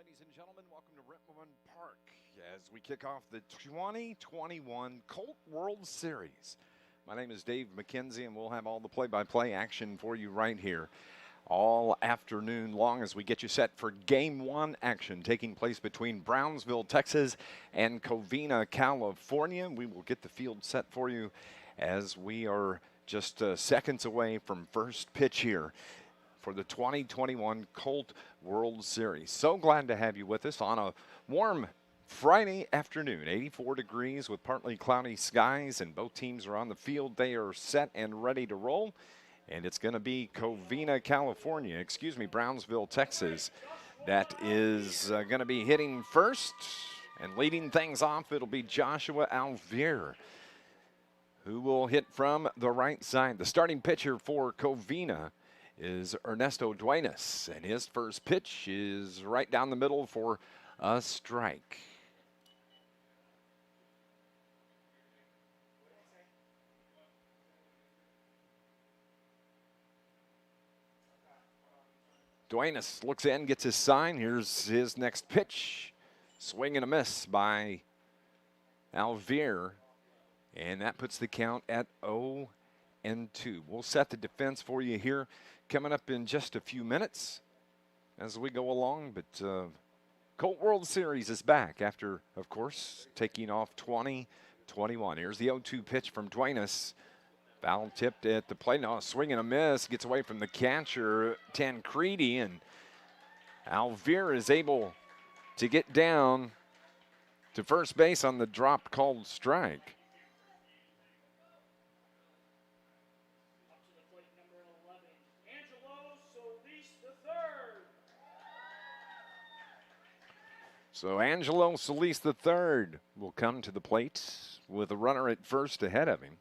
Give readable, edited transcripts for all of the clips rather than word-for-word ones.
ladies and gentlemen. Welcome to Rittman Park as we kick off the 2021 Colt World Series. My name is Dave McKenzie, and we'll have all the play-by-play action for you right here all afternoon long as we get you set for Game 1 action taking place between Brownsville, Texas, and Covina, California. We will get the field set for you as we are just seconds away from first pitch here for the 2021 Colt World Series. So glad to have you with us on a warm Friday afternoon, 84 degrees with partly cloudy skies, and both teams are on the field. They are set and ready to roll, and it's going to be Brownsville, Texas, that is going to be hitting first, and leading things off, it'll be Joshua Alvier, who will hit from the right side. The starting pitcher for Covina is Ernesto Duenas, and his first pitch is right down the middle for a strike. Duenas looks in, gets his sign. Here's his next pitch. Swing and a miss by Alvier, and that puts the count at 0-2. We'll set the defense for you here coming up in just a few minutes as we go along. But Colt World Series is back after, of course, taking off 2021. Here's the 0-2 pitch from Duenas. Foul tipped at the plate. No, swing and a miss. Gets away from the catcher, Tancredi, and Alvier is able to get down to first base on the drop called strike. So Angelo Solis III will come to the plate with a runner at first ahead of him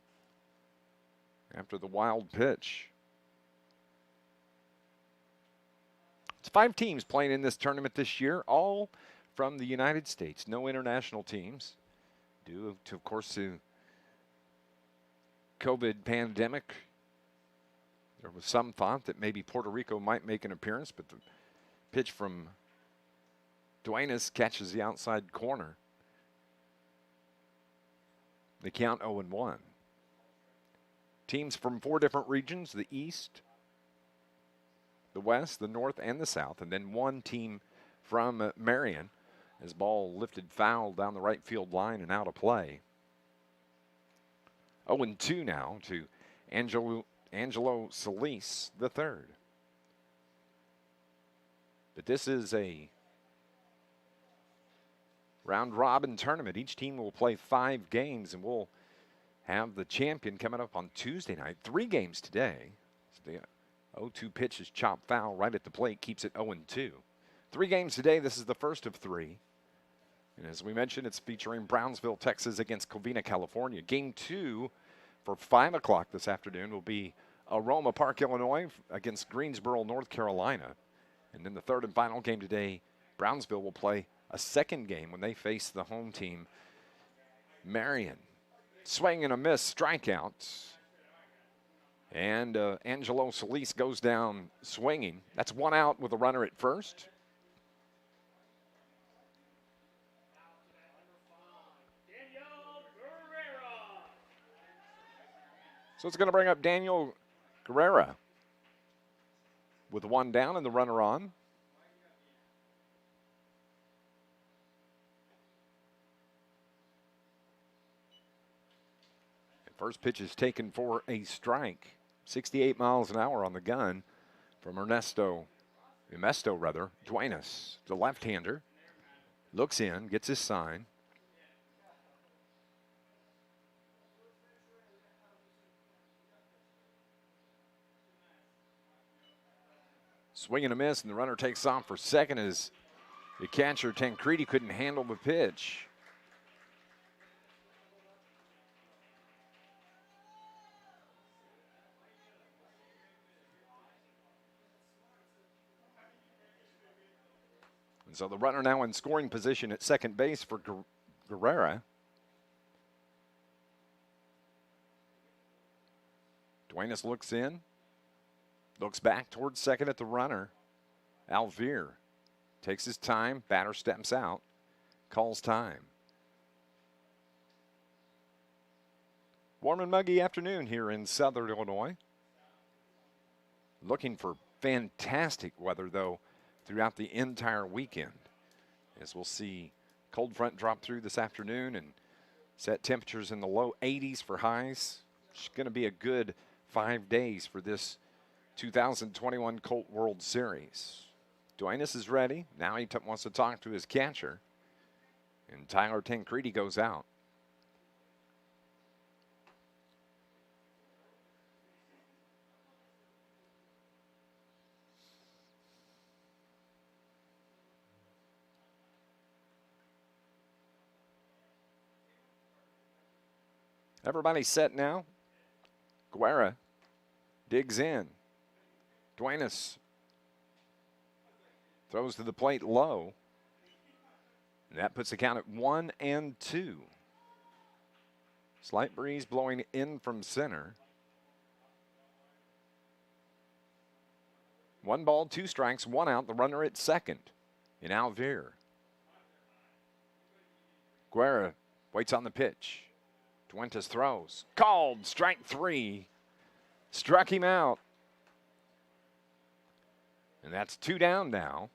after the wild pitch. It's 5 teams playing in this tournament this year, all from the United States. No international teams due to, of course, the COVID pandemic. There was some thought that maybe Puerto Rico might make an appearance, but the pitch from Duenas catches the outside corner. The count 0-1. Teams from 4 different regions, the East, the West, the North, and the South, and then 1 team from Marion. As ball lifted foul down the right field line and out of play. 0-2 now to Angelo Solis III. But this is a round-robin tournament. Each team will play 5 games, and we'll have the champion coming up on Tuesday night. 3 games today. So the 0-2 pitch is chopped foul right at the plate, keeps it 0-2. 3 games today. This is the first of 3. And as we mentioned, it's featuring Brownsville, Texas against Covina, California. Game 2 for 5 o'clock this afternoon will be Aroma Park, Illinois against Greensboro, North Carolina. And then the third and final game today, Brownsville will play a second game when they face the home team, Marion. Swing and a miss, strikeout. And Angelo Solis goes down swinging. That's 1 out with a runner at first. So it's going to bring up Daniel Guerrera with 1 down and the runner on. First pitch is taken for a strike. 68 miles an hour on the gun from Ernesto Duenas, the left-hander. Looks in, gets his sign. Swing and a miss, and the runner takes off for second as the catcher, Tancredi, couldn't handle the pitch. So the runner now in scoring position at second base for Guerrera. Duenas looks in, looks back towards second at the runner, Alvier. Takes his time. Batter steps out. Calls time. Warm and muggy afternoon here in southern Illinois. Looking for fantastic weather, though, throughout the entire weekend. As we'll see cold front drop through this afternoon and set temperatures in the low 80s for highs. It's going to be a good 5 days for this 2021 Colt World Series. Duenas is ready. Now he wants to talk to his catcher. And Tyler Tancredi goes out. Everybody's set now. Guerra digs in. Duenas throws to the plate low. And that puts the count at 1-2. Slight breeze blowing in from center. 1 ball, 2 strikes, 1 out. The runner at second in Alvear. Guerra waits on the pitch. Duenas throws. Called. Strike 3. Struck him out. And that's 2 down now.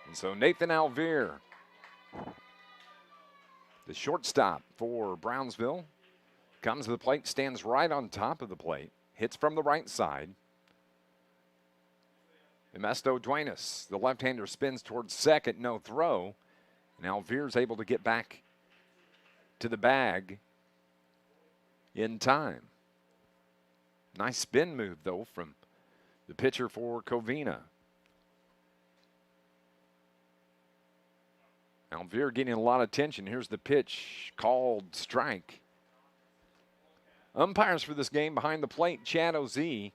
And so Nathan Alvear, the shortstop for Brownsville, comes to the plate, stands right on top of the plate, hits from the right side. Ernesto Duenas, the left-hander, spins towards second, no throw. And Alvear's able to get back to the bag in time. Nice spin move, though, from the pitcher for Covina. Alvear getting a lot of attention. Here's the pitch, called strike. Umpires for this game behind the plate, Chad Ozee.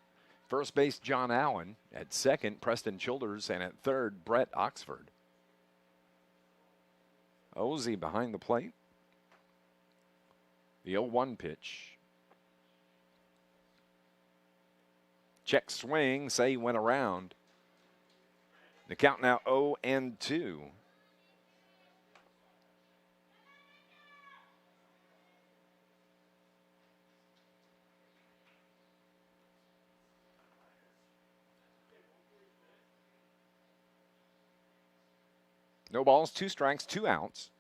First base, John Allen. At second, Preston Childers. And at third, Brett Oxford. Ozee behind the plate. The 0-1 pitch. Check swing, say he went around. The count now 0-2. No balls, 2 strikes, 2 outs.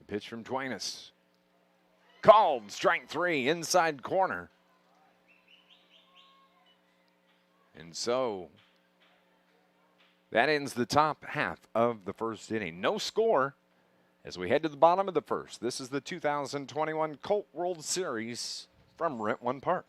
The pitch from Duenas. Called, strike 3, inside corner. And so that ends the top half of the first inning. No score as we head to the bottom of the first. This is the 2021 Colt World Series from Rent One Park.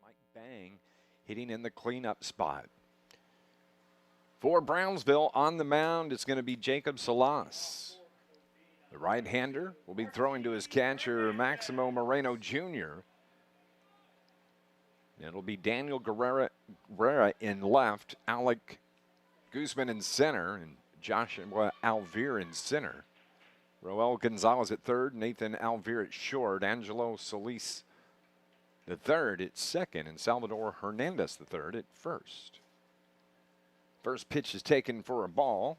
Mike Bang hitting in the cleanup spot. For Brownsville on the mound, it's going to be Jacob Salas. The right-hander will be throwing to his catcher, Maximo Moreno Jr. It'll be Daniel Guerrera in left, Alec Guzman in center, and Joshua Alvear in center. Roel Gonzalez at third, Nathan Alvear at short, Angelo Solis the third at second, and Salvador Hernandez the third at first. First pitch is taken for a ball.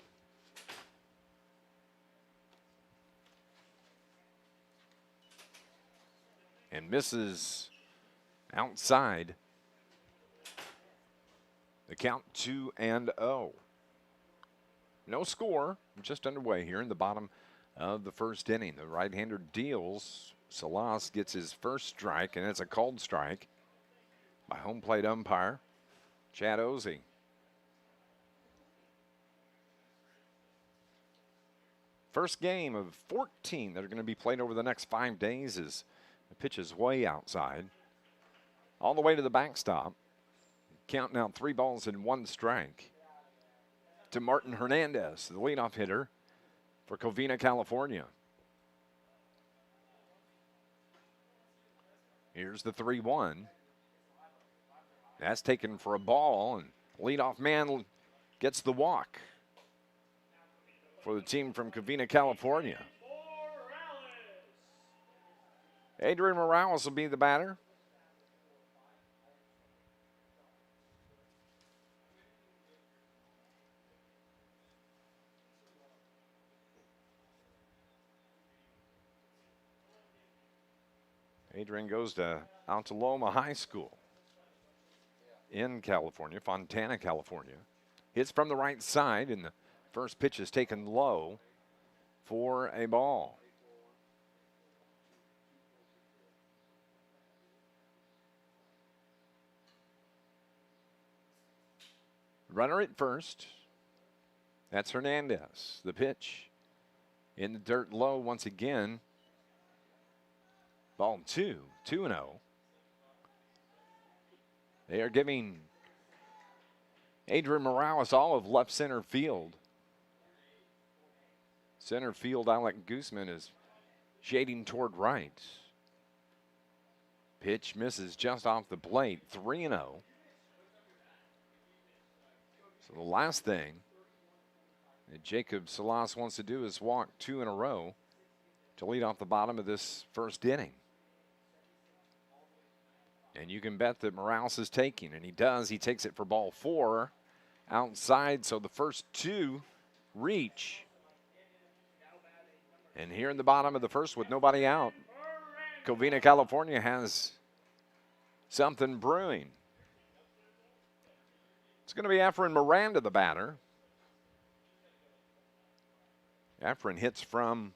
And misses outside. The count 2-0. No score, just underway here in the bottom of the first inning. The right-hander deals. Salas gets his first strike, and it's a called strike by home plate umpire Chad Ozzie. First game of 14 that are going to be played over the next 5 days as the pitch is way outside. All the way to the backstop. Count now 3 balls and 1 strike to Martin Hernandez, the leadoff hitter for Covina, California. Here's the 3-1. That's taken for a ball, and leadoff man gets the walk for the team from Covina, California. Adrian Morales will be the batter. Adrian goes to Altaloma High School in California, Fontana, California. Hits from the right side, and the first pitch is taken low for a ball. Runner at first. That's Hernandez. The pitch in the dirt low once again. Ball 2, 2-0. They are giving Adrian Morales all of left center field. Center field, Alec Guzman is shading toward right. Pitch misses just off the plate, 3-0. So the last thing that Jacob Salas wants to do is walk 2 in a row to lead off the bottom of this first inning. And you can bet that Morales is taking, and he does. He takes it for ball 4 outside, so the first 2 reach. And here in the bottom of the first with nobody out, Covina, California has something brewing. It's going to be Efren Miranda, the batter. Efren hits from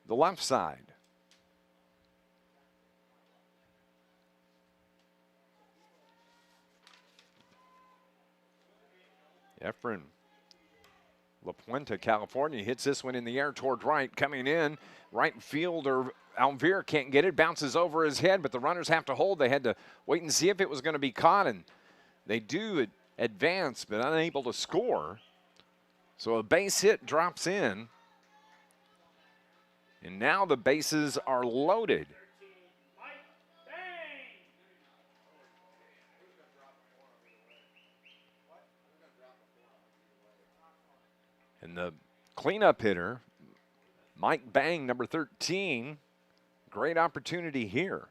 the left side. Efren La Puente, California, hits this one in the air toward right. Coming in, right fielder Alvear can't get it. Bounces over his head, but the runners have to hold. They had to wait and see if it was going to be caught, and they do advance, but unable to score. So a base hit drops in. And now the bases are loaded. And the cleanup hitter, Mike Bang, number 13, great opportunity here.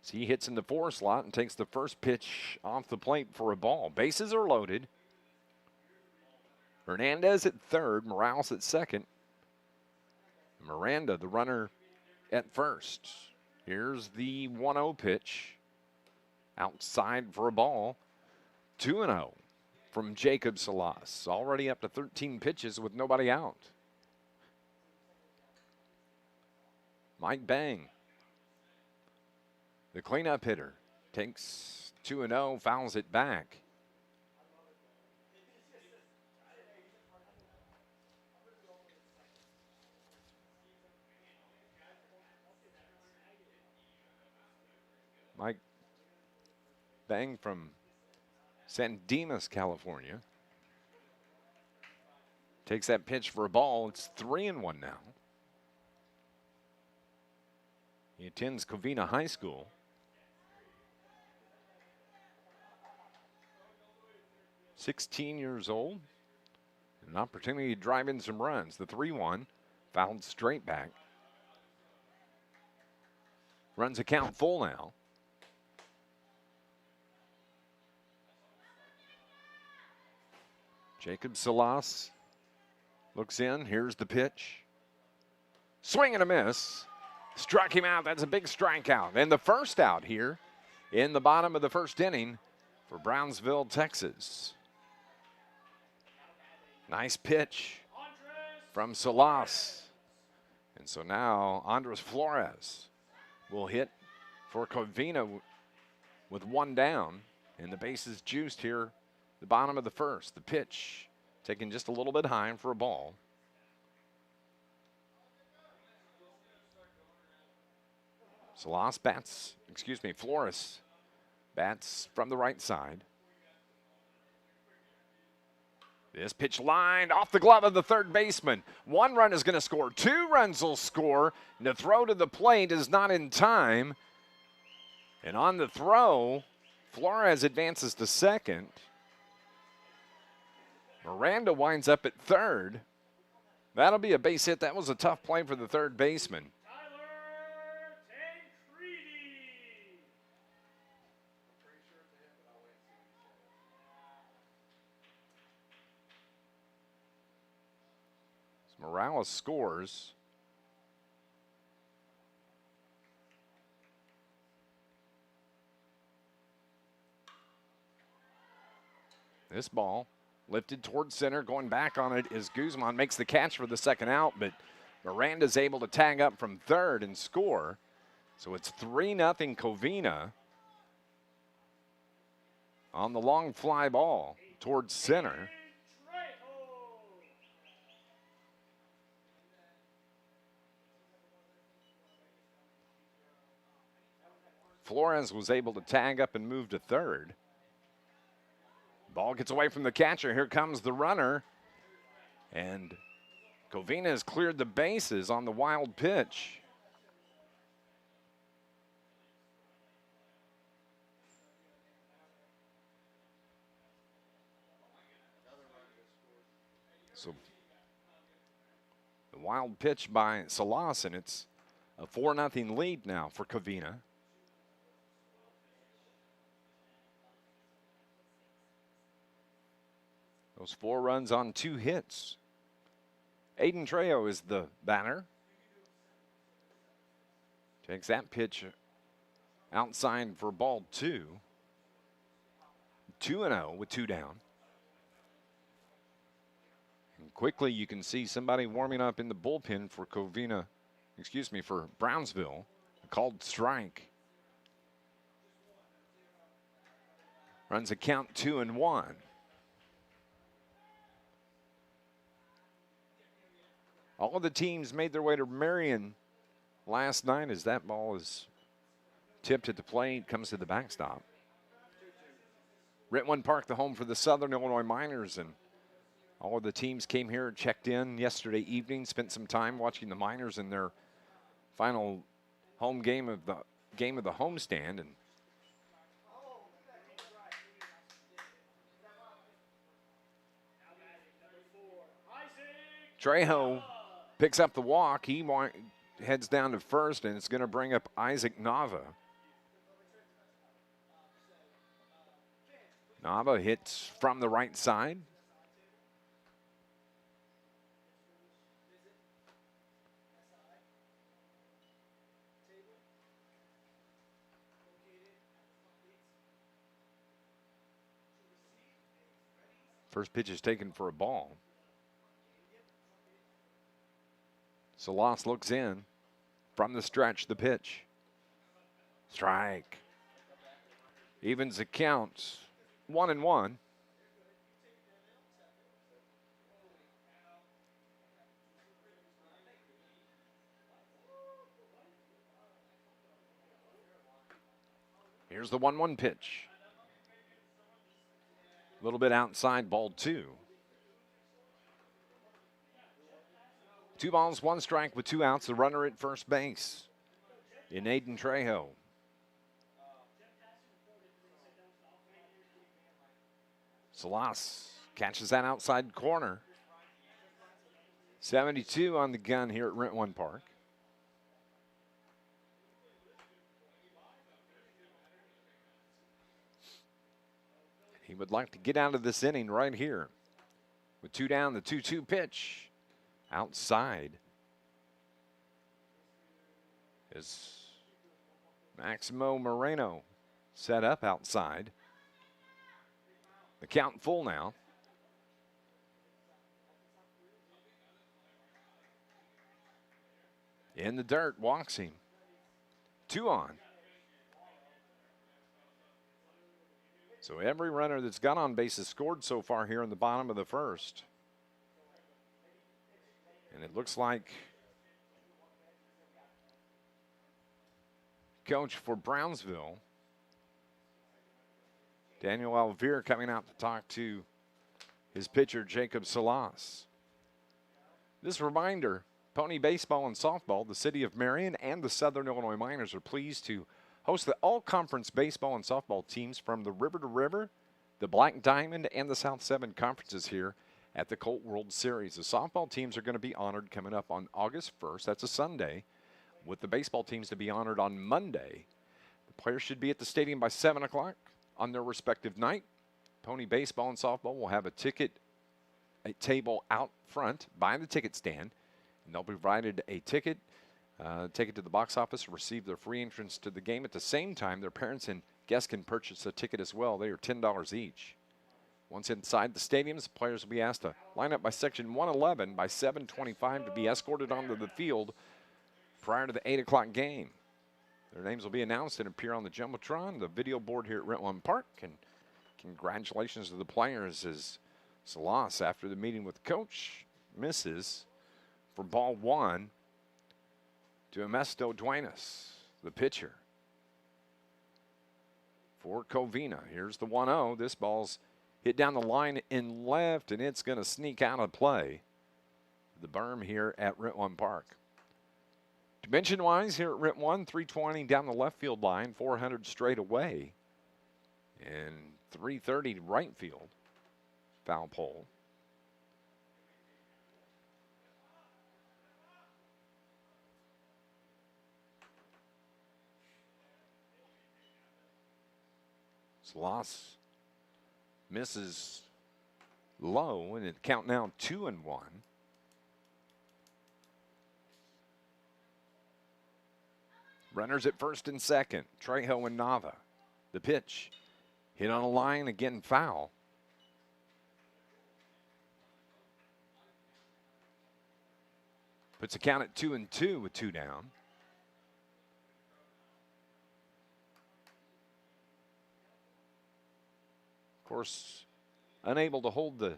So he hits in the 4 slot and takes the first pitch off the plate for a ball. Bases are loaded. Hernandez at third, Morales at second. Miranda, the runner, at first. Here's the 1-0 pitch. Outside for a ball. 2-0 from Jacob Salas. Already up to 13 pitches with nobody out. Mike Bang, the cleanup hitter, takes 2-0, fouls it back. Mike Bang from San Dimas, California. Takes that pitch for a ball. It's 3-1 now. He attends Covina High School. "16 years old. An opportunity to drive in some runs. The 3-1, fouled straight back. Runs a count full now. Jacob Salas looks in. Here's the pitch. Swing and a miss. Struck him out. That's a big strikeout. And the first out here in the bottom of the first inning for Brownsville, Texas. Nice pitch from Salas. And so now Andres Flores will hit for Covina with one down. And the bases juiced here, the bottom of the first. The pitch taken just a little bit high for a ball. Flores bats from the right side. This pitch lined off the glove of the third baseman. One run is going to score. 2 runs will score. And the throw to the plate is not in time. And on the throw, Flores advances to second. Miranda winds up at third. That'll be a base hit. That was a tough play for the third baseman. Morales scores. This ball lifted towards center. Going back on it is Guzman. Makes the catch for the second out, but Miranda's able to tag up from third and score. So it's 3-0 Covina on the long fly ball towards center. Flores was able to tag up and move to third. Ball gets away from the catcher. Here comes the runner. And Covina has cleared the bases on the wild pitch. So the wild pitch by Salas, and it's a 4-0 lead now for Covina. Those 4 runs on 2 hits. Aiden Trejo is the batter. Takes that pitch outside for ball 2. 2-0 with 2 down. And quickly you can see somebody warming up in the bullpen for for Brownsville. A called strike. Runs a count 2-1. All of the teams made their way to Marion last night as that ball is tipped at the plate, comes to the backstop. Ritwan Park, the home for the Southern Illinois Miners, and all of the teams came here and checked in yesterday evening, spent some time watching the Miners in their final home game of the homestand. And Trejo picks up the walk. He heads down to first, and it's going to bring up Isaac Nava. Nava hits from the right side. First pitch is taken for a ball. Salas looks in from the stretch, the pitch. Strike. Evens the count, 1-1. Here's the 1-1 pitch. A little bit outside, ball 2. 2 balls, 1 strike with 2 outs. The runner at first base in Aiden Trejo. Salas catches that outside corner. 72 on the gun here at Rent One Park. He would like to get out of this inning right here. With 2 down, the 2-2 pitch. Outside is Maximo Moreno set up outside. The count full now. In the dirt, walks him. 2 on. So every runner that's got on base has scored so far here in the bottom of the first. And it looks like coach for Brownsville, Daniel Alvear, coming out to talk to his pitcher, Jacob Salas. This reminder, Pony Baseball and Softball, the City of Marion and the Southern Illinois Miners are pleased to host the all-conference baseball and softball teams from the River to River, the Black Diamond, and the South 7 conferences here at the Colt World Series. The softball teams are going to be honored coming up on August 1st. That's a Sunday, with the baseball teams to be honored on Monday. The players should be at the stadium by 7 o'clock on their respective night. Pony Baseball and Softball will have a table out front by the ticket stand, and they'll be provided a ticket. Take it to the box office, receive their free entrance to the game. At the same time, their parents and guests can purchase a ticket as well. They are $10 each. Once inside the stadiums, the players will be asked to line up by section 111 by 7:25 to be escorted onto the field prior to the 8 o'clock game. Their names will be announced and appear on the Jumbotron, the video board here at Rent One Park. And congratulations to the players as Salas, after the meeting with coach, misses for ball 1 to Ernesto Duenas, the pitcher. For Covina, here's the 1-0. This ball's hit down the line in left, and it's going to sneak out of play. The berm here at Rent One Park. Dimension-wise, here at Rent One, 320 down the left field line, 400 straight away, and 330 right field. Foul pole. Salas misses low, and it count now 2-1. Runners at first and second, Trejo and Nava. The pitch hit on a line, again foul. Puts a count at 2-2 with 2 down. Of course, unable to hold the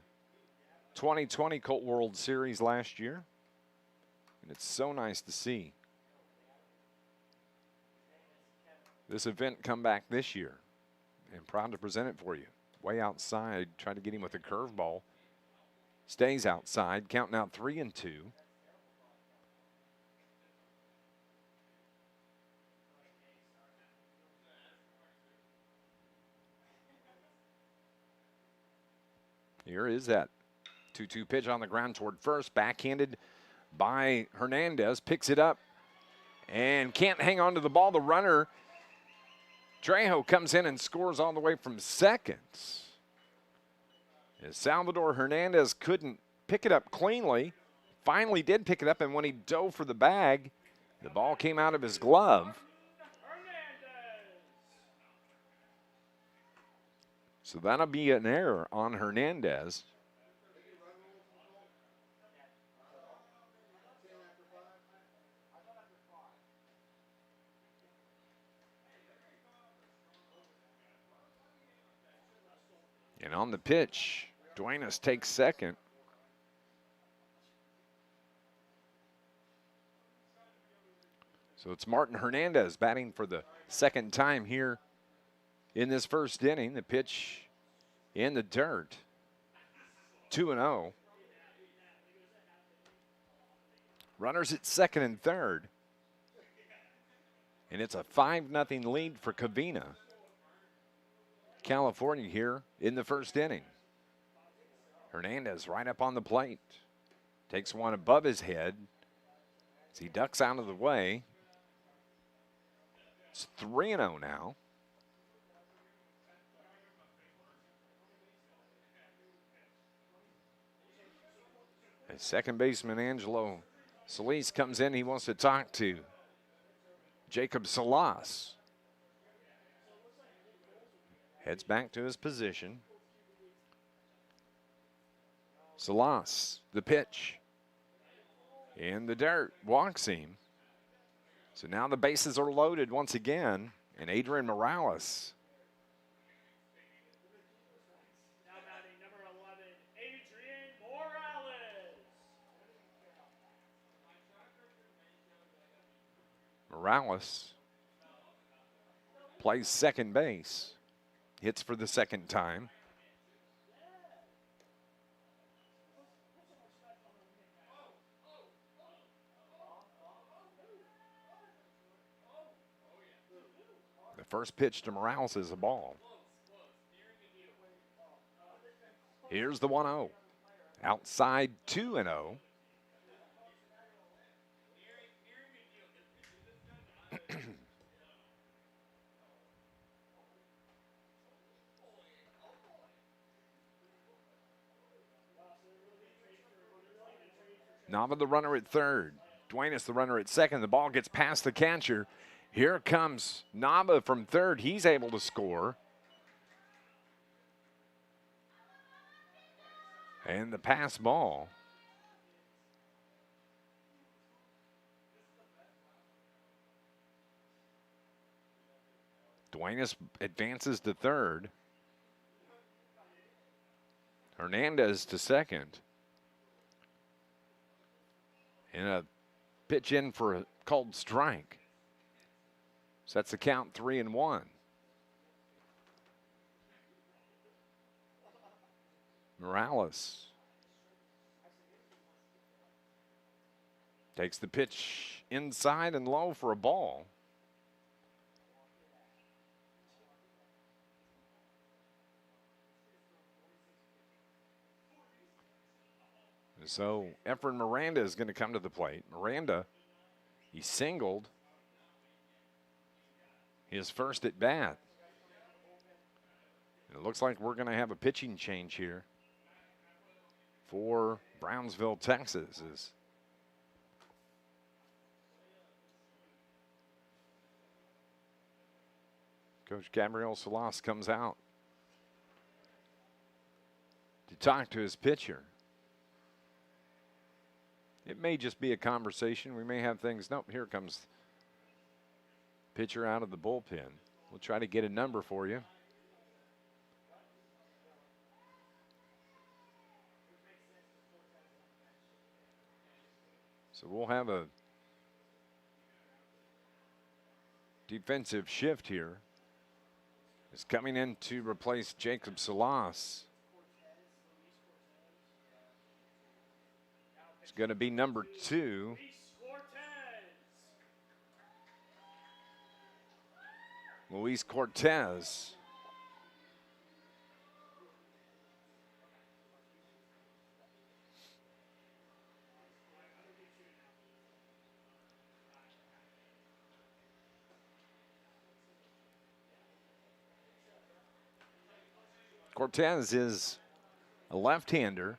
2020 Colt World Series last year. And it's so nice to see this event come back this year. And proud to present it for you. Way outside, trying to get him with a curveball. Stays outside, counting out 3-2. Here is that 2-2 pitch on the ground toward first. Backhanded by Hernandez. Picks it up and can't hang on to the ball. The runner, Trejo, comes in and scores all the way from second. As Salvador Hernandez couldn't pick it up cleanly. Finally did pick it up, and when he dove for the bag, the ball came out of his glove. So that'll be an error on Hernandez. And on the pitch, Duenas takes second. So it's Martin Hernandez batting for the second time here in this first inning. The pitch in the dirt. 2-0. Runners at second and third. And it's a 5-0 lead for Covina. California here in the first inning. Hernandez right up on the plate. Takes one above his head as he ducks out of the way. It's 3-0 now. And second baseman Angelo Solis comes in. He wants to talk to Jacob Salas. Heads back to his position. Salas, the pitch. In the dirt, walks him. So now the bases are loaded once again. And Adrian Morales. Now batting number 11, Adrian Morales. Morales plays second base. Hits for the second time. The first pitch to Morales is a ball. Here's the 1-0. Outside 2-0. Nava the runner at third. Duenas the runner at second. The ball gets past the catcher. Here comes Nava from third. He's able to score. And the pass ball. Duenas advances to third. Hernandez to second. And a pitch in for a called strike. Sets the count 3-1. Morales takes the pitch inside and low for a ball. So Efren Miranda is going to come to the plate. Miranda, he singled his first at bat. And it looks like we're going to have a pitching change here for Brownsville, Texas. As Coach Gabriel Salas comes out to talk to his pitcher. It may just be a conversation. We may have things. Nope, here comes pitcher out of the bullpen. We'll try to get a number for you. So we'll have a defensive shift here. Is coming in to replace Jacob Salas. It's going to be number 2. Luis Cortez. Cortez is a left-hander.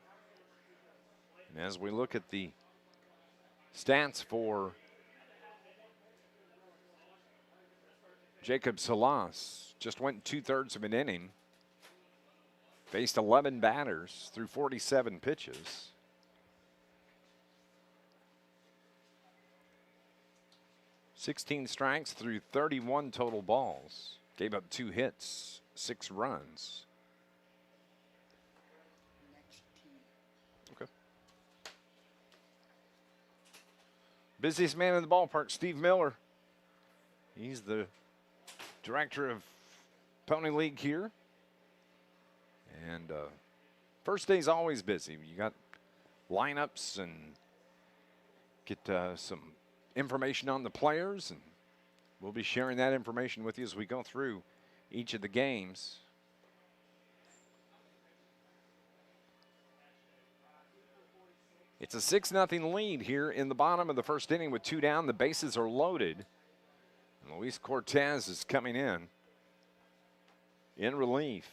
And as we look at the stats for Jacob Salas, just went 2/3 of an inning. Faced 11 batters through 47 pitches. $16 strikes through 31 total balls. Gave up 2 hits, 6 runs. Okay. Busiest man in the ballpark, Steve Miller. He's the director of Pony League here. And first day's always busy. You got lineups and get some information on the players, and we'll be sharing that information with you as we go through each of the games. It's a 6-0 lead here in the bottom of the first inning with 2 down. The bases are loaded. And Luis Cortez is coming in relief.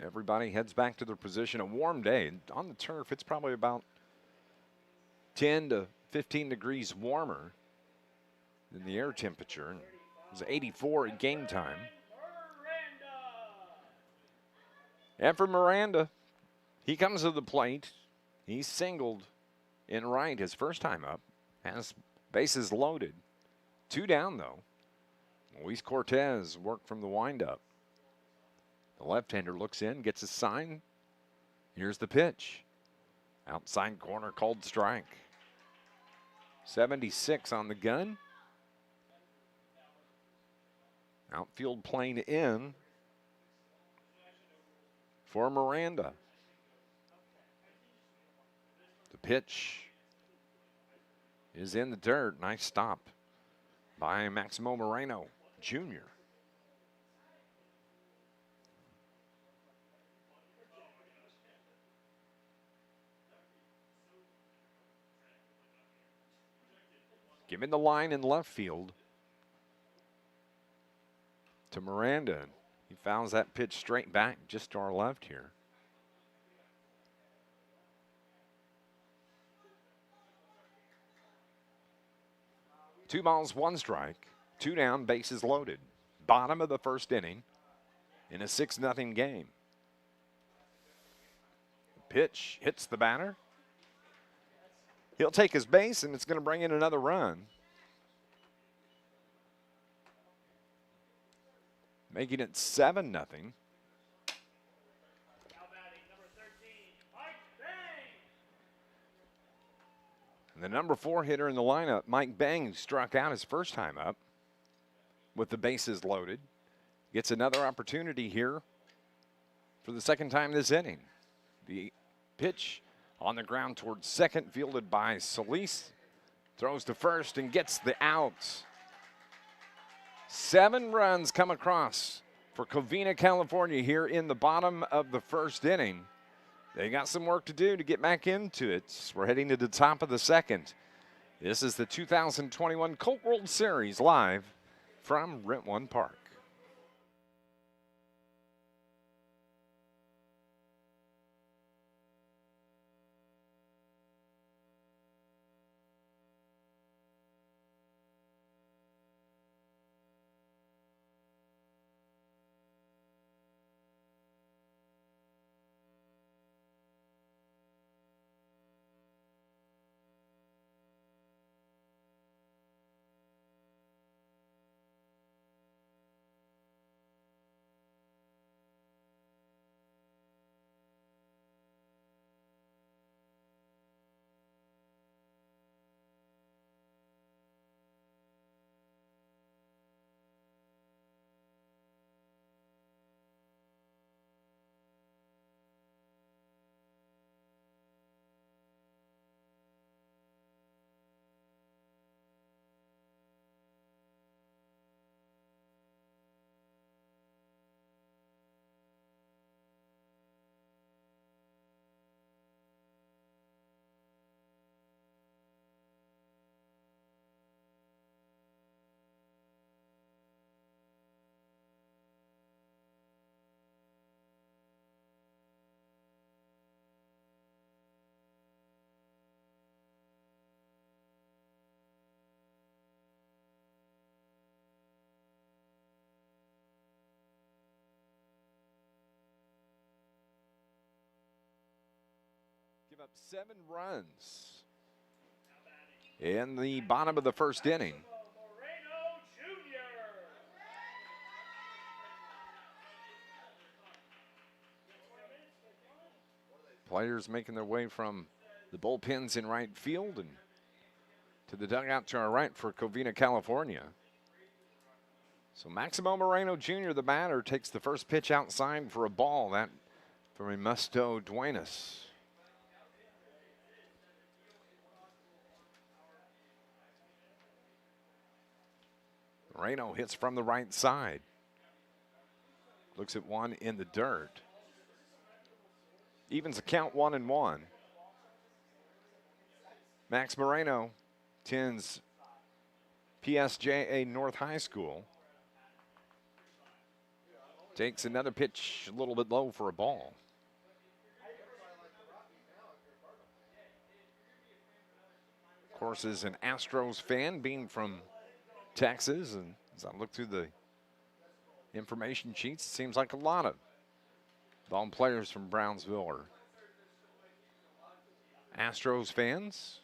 Everybody heads back to their position. A warm day. On the turf, it's probably about 10 to 15 degrees warmer than the air temperature. And it was 84 at game time. And for Miranda, he comes to the plate. He's singled in right his first time up. Has bases loaded. 2 down, though. Luis Cortez worked from the windup. The left-hander looks in, gets a sign. Here's the pitch. Outside corner, called strike. 76 on the gun. Outfield plane in for Miranda. The pitch is in the dirt. Nice stop by Maximo Moreno Jr. Giving the line in left field to Miranda. He fouls that pitch straight back just to our left here. Two balls, 1 strike, 2 down, bases loaded. Bottom of the first inning in a 6-0 game. The pitch hits the batter. He'll take his base, and it's going to bring in another run. Making it 7-0. And the number 4 hitter in the lineup, Mike Bang, struck out his first time up with the bases loaded. Gets another opportunity here for the second time this inning. The pitch on the ground towards second, fielded by Solis. Throws to first and gets the out. 7 runs come across for Covina, California here in the bottom of the first inning. They got some work to do to get back into it. We're heading to the top of the second. This is the 2021 Colt World Series live from Rent One Park. Give up 7 runs in the bottom of the first inning. Players making their way from the bullpens in right field and to the dugout to our right for Covina, California. So Maximo Moreno Jr., the batter, takes the first pitch outside for a ball. That from Ernesto Duenas. Moreno hits from the right side. Looks at one in the dirt. Evens the count 1-1. Max Moreno attends PSJA North High School. Takes another pitch a little bit low for a ball. Of course, is an Astros fan, being from Texas, and as I look through the information sheets, it seems like a lot of ball players from Brownsville are Astros fans.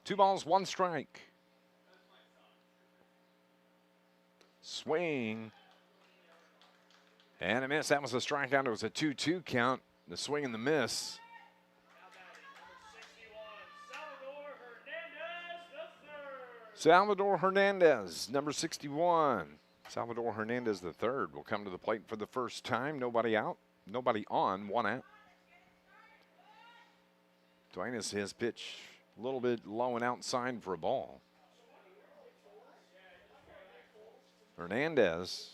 Two balls, one strike. Swing. And a miss. That was a strikeout. It was a 2-2 count. The swing and the miss. Salvador Hernandez, number 61. Salvador Hernandez, the third, will come to the plate for the first time. Nobody out, nobody on, one out. Duenas, his pitch a little bit low and outside for a ball. Hernandez.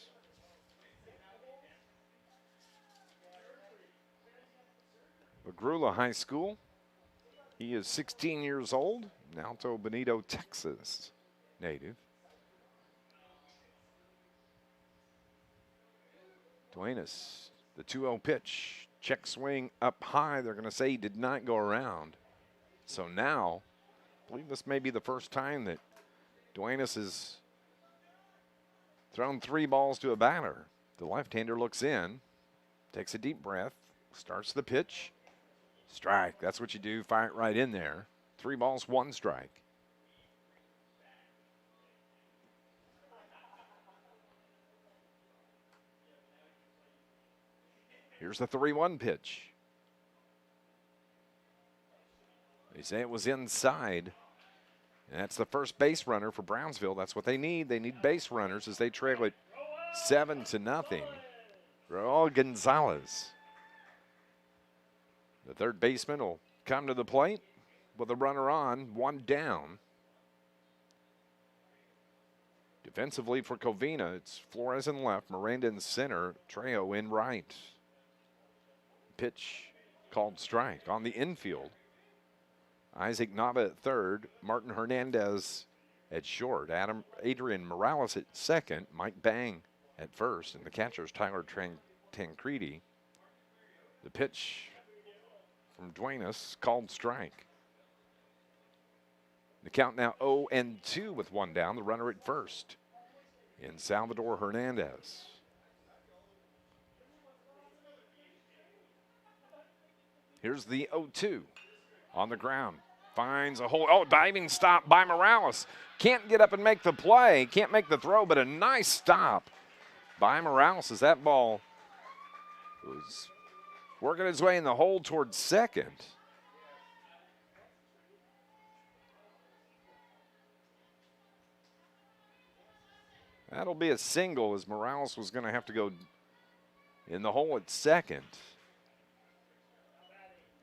Agrula High School. He is 16 years old, an Alto Bonito, Texas native. Duenas, the 2-0 pitch, check swing up high. They're going to say he did not go around. So now, I believe this may be the first time that Duenas has thrown 3 balls to a batter. The left-hander looks in, takes a deep breath, starts the pitch. Strike, that's what you do, fire it right in there. 3 balls, 1 strike. Here's the 3-1 pitch. They say it was inside. And that's the first base runner for Brownsville. That's what they need. They need base runners as they trail it 7-0. Raul Gonzalez. The third baseman will come to the plate with a runner on, 1 down. Defensively for Covina, it's Flores in left, Miranda in center, Trejo in right. Pitch called strike. On the infield, Isaac Nava at third, Martin Hernandez at short, Adrian Morales at second, Mike Bang at first, and the catcher is Tyler Tancredi. The pitch from Duenas, called strike. The count now 0-2 with 1 down. The runner at first in Salvador Hernandez. Here's the 0-2 on the ground. Finds a hole. Oh, diving stop by Morales. Can't get up and make the play. Can't make the throw, but a nice stop by Morales as that ball was working its way in the hole towards second. That'll be a single as Morales was going to have to go in the hole at second.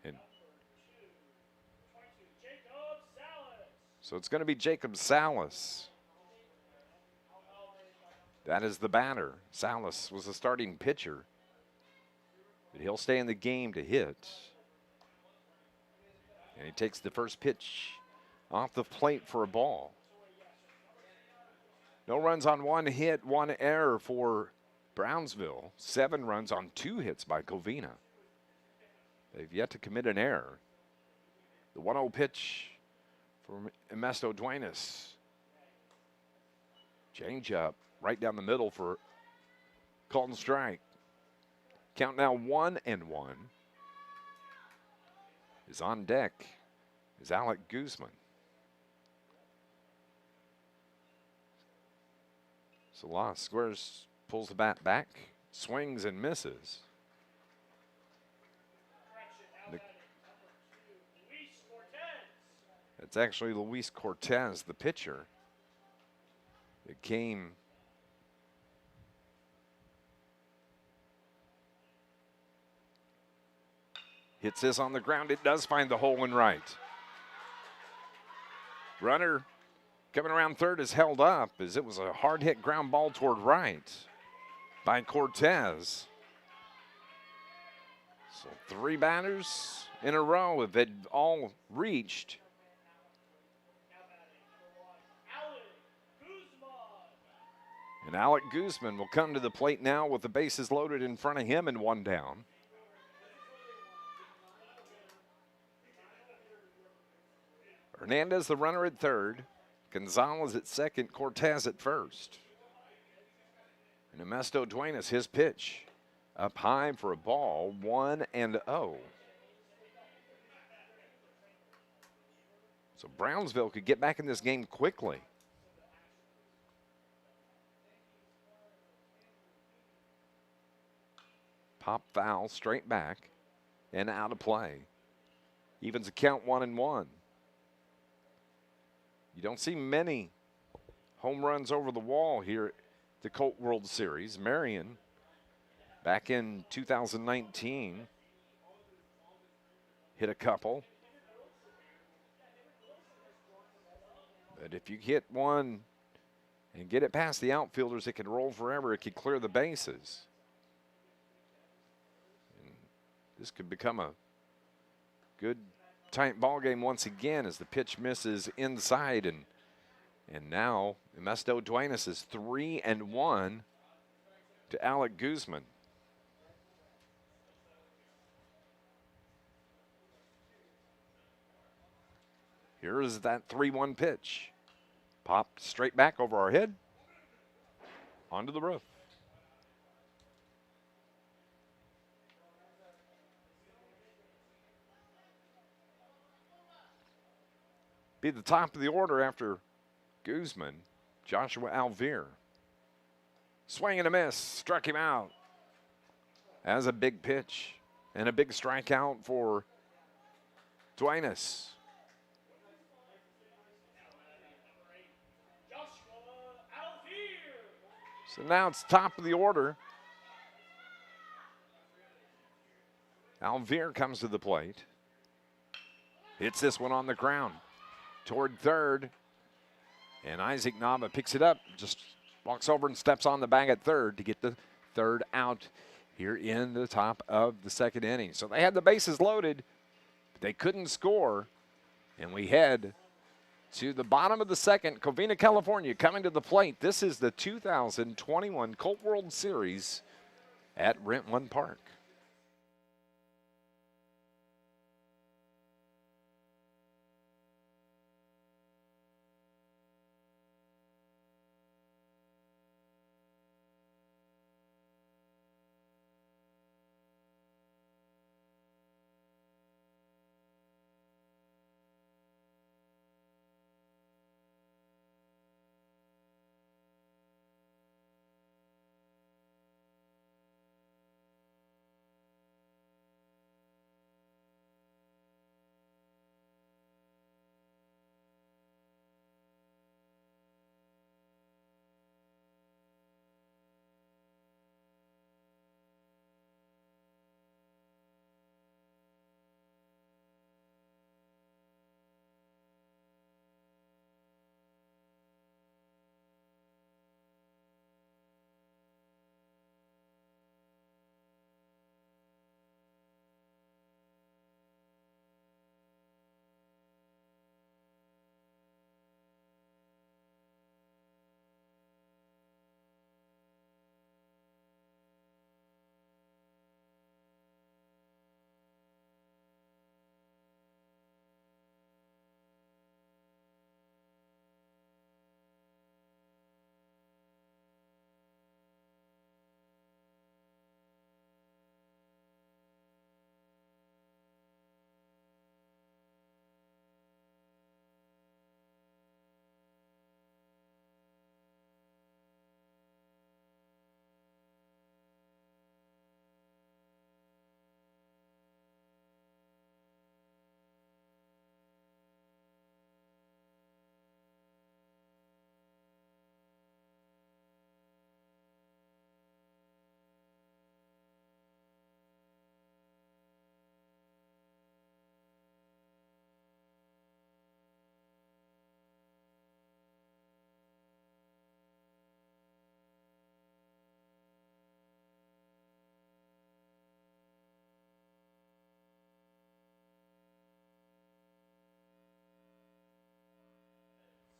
And so it's going to be Jacob Salas. That is the batter. Salas was the starting pitcher. But he'll stay in the game to hit. And he takes the first pitch off the plate for a ball. No runs on 1 hit, 1 error for Brownsville. 7 runs on 2 hits by Covina. They've yet to commit an error. The 1-0 pitch from Ernesto Duenas. Change up right down the middle for called strike. Count now 1-1. Is on deck is Alec Guzman. Salas squares, pulls the bat back, swings and misses. It's actually Luis Cortez, the pitcher, that came hits this on the ground. It does find the hole in right. Runner coming around third is held up as it was a hard hit ground ball toward right by Cortez. So 3 batters in a row have had all reached. And Alec Guzman will come to the plate now with the bases loaded in front of him and 1 down. Hernandez, the runner at third. Gonzalez at second. Cortez at first. And Ernesto Duenas, his pitch. Up high for a ball, 1-0. So Brownsville could get back in this game quickly. Pop foul, straight back, and out of play. Evens the count 1-1. You don't see many home runs over the wall here at the Colt World Series. Marion, back in 2019, hit a couple. But if you hit one and get it past the outfielders, it can roll forever. It can clear the bases. And this could become a good tight ball game once again as the pitch misses inside, and now Ernesto Duenas is 3-1 to Alec Guzman. Here is that 3-1 pitch. Popped straight back over our head onto the roof. Be the top of the order after Guzman, Joshua Alvear. Swing and a miss, struck him out. As a big pitch and a big strikeout for Duenas. So now it's top of the order. Alvear comes to the plate. Hits this one on the ground toward third. And Isaac Nava picks it up, just walks over and steps on the bag at third to get the third out here in the top of the second inning. So they had the bases loaded, but they couldn't score. And we head to the bottom of the second. Covina, California coming to the plate. This is the 2021 Colt World Series at Rent One Park.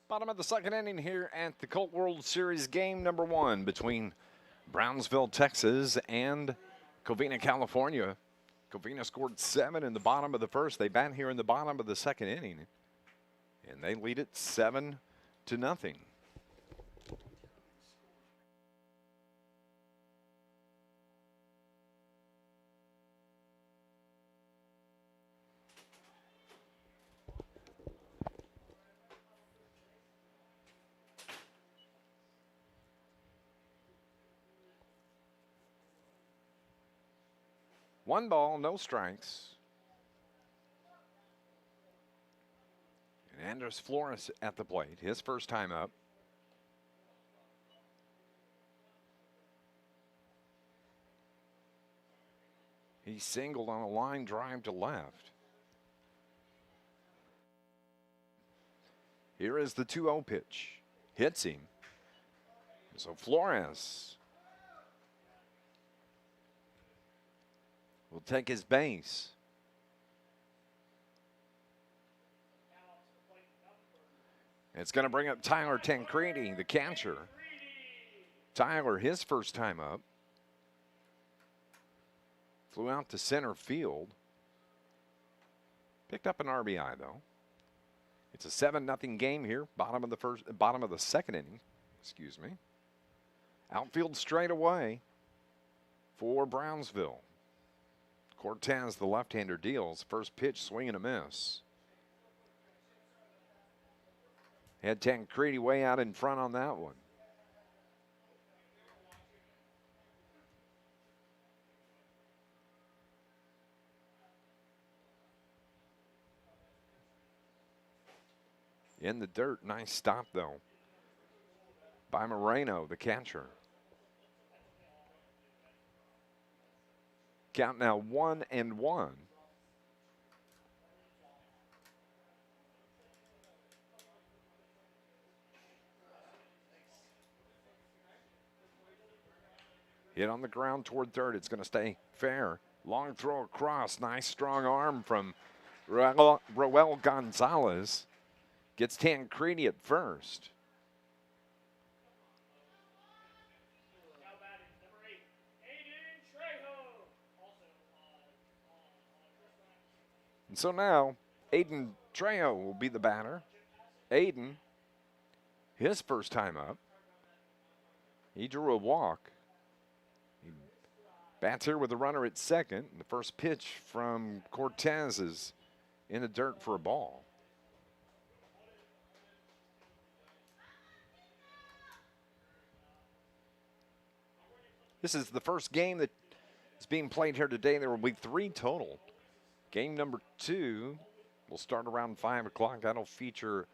Bottom of the second inning here at the Colt World Series game number 1 between Brownsville, Texas and Covina, California. Covina scored 7 in the bottom of the first. They bat here in the bottom of the second inning, and they lead it 7-0. One ball, no strikes. And Andres Flores at the plate, his first time up. He singled on a line drive to left. Here is the 2-0 pitch. Hits him. So Flores will take his base. It's going to bring up Tyler Tancredi, the catcher. Tyler, his first time up. Flew out to center field. Picked up an RBI though. It's a 7-0 game here. Bottom of the second inning. Excuse me. Outfield straight away for Brownsville. Cortez, the left-hander, deals. First pitch, swing and a miss. Had Tancredi way out in front on that one. In the dirt, nice stop though by Moreno, the catcher. Count now 1-1. Hit on the ground toward third. It's going to stay fair. Long throw across. Nice strong arm from Roel Gonzalez. Gets Tancredi at first. And so now, Aiden Trejo will be the batter. Aiden, his first time up. He drew a walk. He bats here with a runner at second. And the first pitch from Cortez is in the dirt for a ball. This is the first game that is being played here today. There will be 3 total. Game number 2 will start around 5 o'clock. That'll feature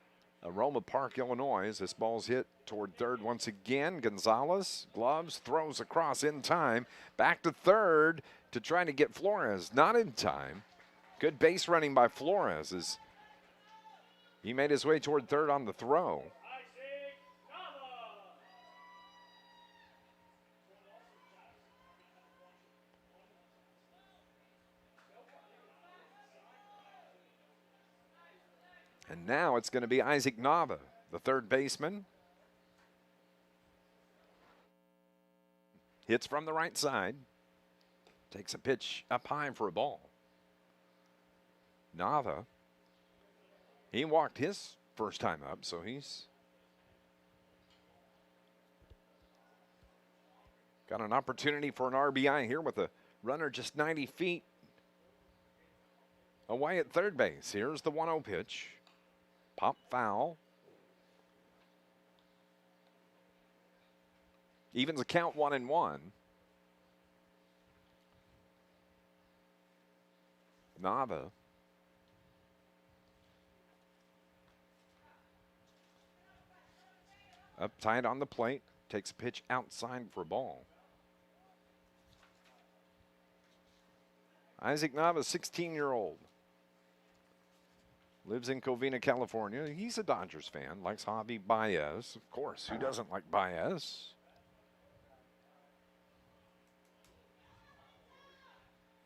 Aroma Park, Illinois. This ball's hit toward third once again. Gonzalez, gloves, throws across in time. Back to third to try to get Flores. Not in time. Good base running by Flores as he made his way toward third on the throw. And now it's going to be Isaac Nava, the third baseman. Hits from the right side. Takes a pitch up high for a ball. Nava, he walked his first time up, so he's got an opportunity for an RBI here with a runner just 90 feet away at third base. Here's the 1-0 pitch. Pop foul. Evens the count 1-1. Nava. Up tight on the plate. Takes a pitch outside for a ball. Isaac Nava, 16-year-old. Lives in Covina, California. He's a Dodgers fan. Likes Javi Baez. Of course, who doesn't like Baez?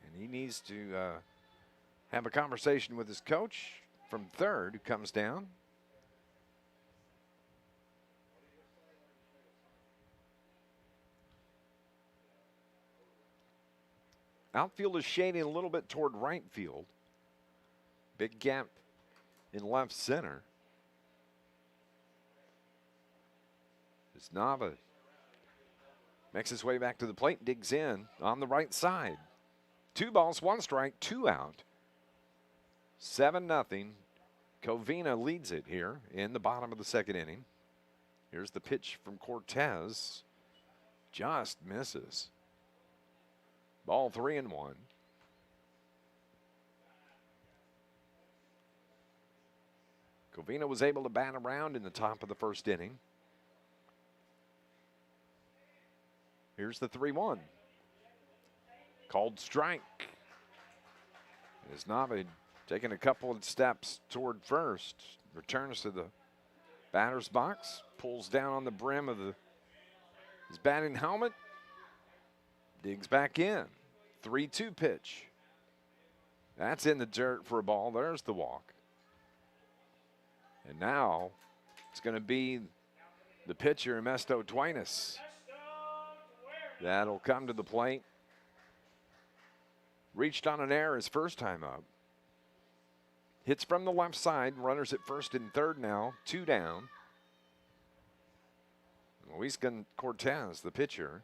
And he needs to have a conversation with his coach from third, who comes down. Outfield is shading a little bit toward right field. Big gap in left center. As Nava makes his way back to the plate, digs in on the right side. 2 balls, 1 strike, 2 out. 7-0. Covina leads it here in the bottom of the 2nd inning. Here's the pitch from Cortez. Just misses. Ball 3-1. Covina was able to bat around in the top of the 1st inning. Here's the 3-1. Called strike. As Nava taking a couple of steps toward first, returns to the batter's box, pulls down on the brim of his batting helmet, digs back in. 3-2 pitch. That's in the dirt for a ball. There's the walk. And now it's going to be the pitcher, Ernesto Duenas. That'll come to the plate. Reached on an error his first time up. Hits from the left side. Runners at 1st and 3rd now. 2 down. Luis Cortez, the pitcher.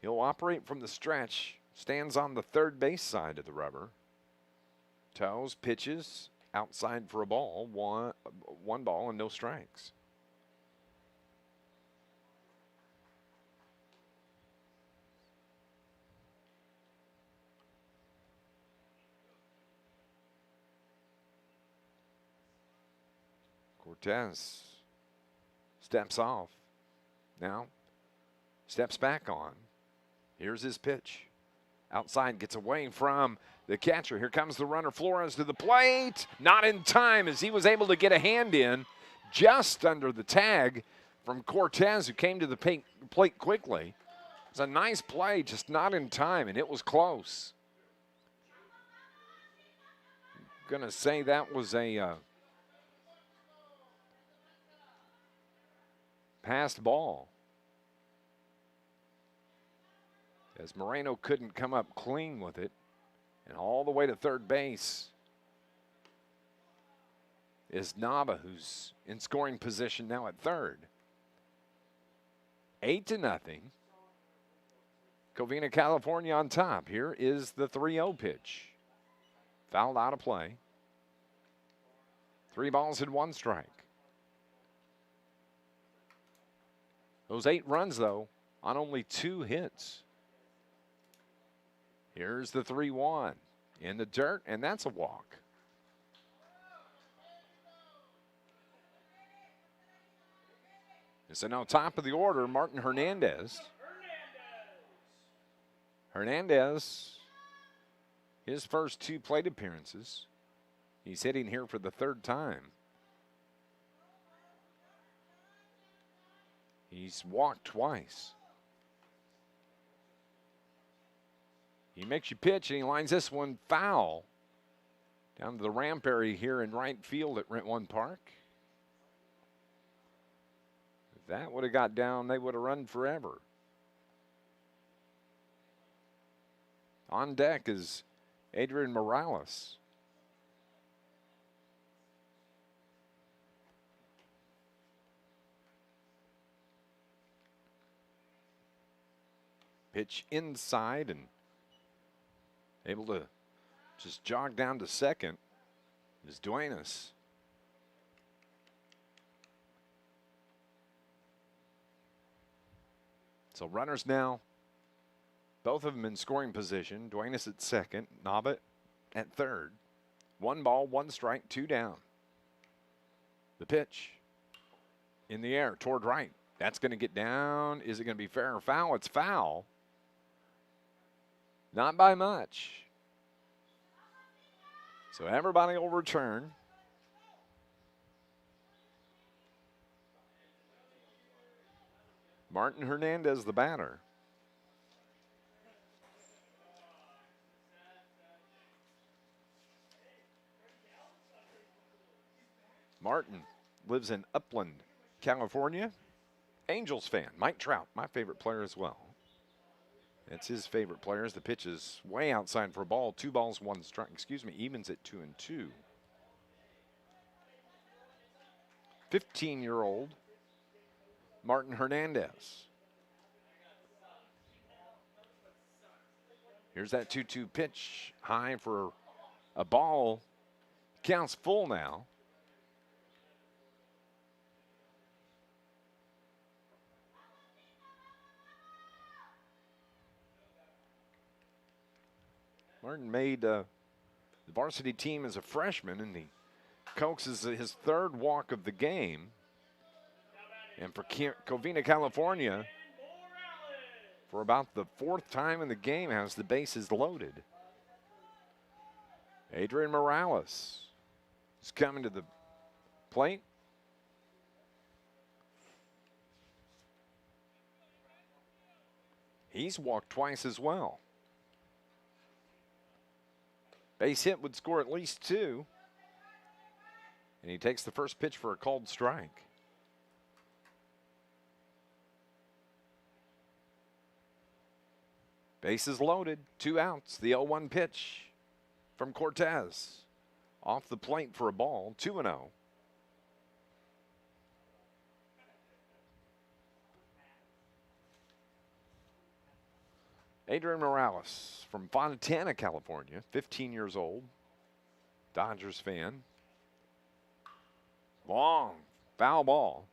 He'll operate from the stretch. Stands on the 3rd base side of the rubber. Toes, pitches, outside for a ball. One ball and no strikes. Cortez steps off. Now steps back on. Here's his pitch. Outside, gets away from the catcher. Here comes the runner, Flores, to the plate. Not in time, as he was able to get a hand in just under the tag from Cortez, who came to the plate quickly. It was a nice play, just not in time, and it was close. I'm going to say that was a passed ball, as Moreno couldn't come up clean with it. And all the way to 3rd base is Nava, who's in scoring position now at 3rd. 8-0. Covina, California on top. Here is the 3-0 pitch. Fouled out of play. 3 balls and 1 strike. Those 8 runs, though, on only 2 hits. Here's the 3-1 in the dirt, and that's a walk. So now top of the order, Martin Hernandez. Hernandez, his first 2 plate appearances. He's hitting here for the 3rd time. He's walked twice. He makes you pitch, and he lines this one foul down to the ramp area here in right field at Rent One Park. If that would have got down, they would have run forever. On deck is Adrian Morales. Pitch inside and able to just jog down to 2nd is Duenas. So runners now, both of them in scoring position. Duenas at 2nd, Nava at 3rd. 1 ball, 1 strike, 2 down. The pitch in the air toward right. That's going to get down. Is it going to be fair or foul? It's foul. Not by much. So everybody will return. Martin Hernandez, the batter. Martin lives in Upland, California. Angels fan. Mike Trout, my favorite player as well. It's his favorite players. The pitch is way outside for a ball. 2 balls, 1 strike. Excuse me, evens at 2-2. 15-year-old Martin Hernandez. Here's that 2-2 pitch, high for a ball. Counts full now. Martin made the varsity team as a freshman, and he coaxes his 3rd walk of the game. And for Covina, California, for about the 4th time in the game, has the bases loaded. Adrian Morales is coming to the plate. He's walked twice as well. Base hit would score at least 2. And he takes the first pitch for a called strike. Bases loaded, 2 outs. The 0-1 pitch from Cortez. Off the plate for a ball, 2-0. Adrian Morales from Fontana, California, 15 years old, Dodgers fan. Long, foul ball.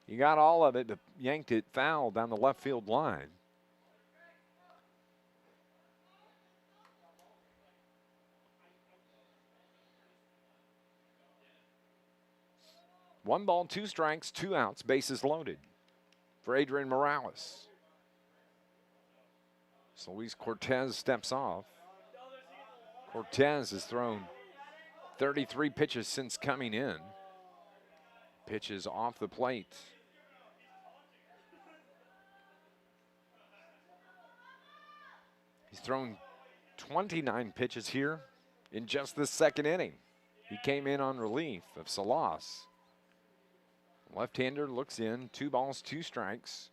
He got all of it, but yanked it foul down the left field line. One ball, 2 strikes, 2 outs, bases loaded for Adrian Morales. So Luis Cortez steps off. Cortez has thrown 33 pitches since coming in. Pitches off the plate. He's thrown 29 pitches here in just the 2nd inning. He came in on relief of Salas. Left-hander looks in, 2 balls, 2 strikes.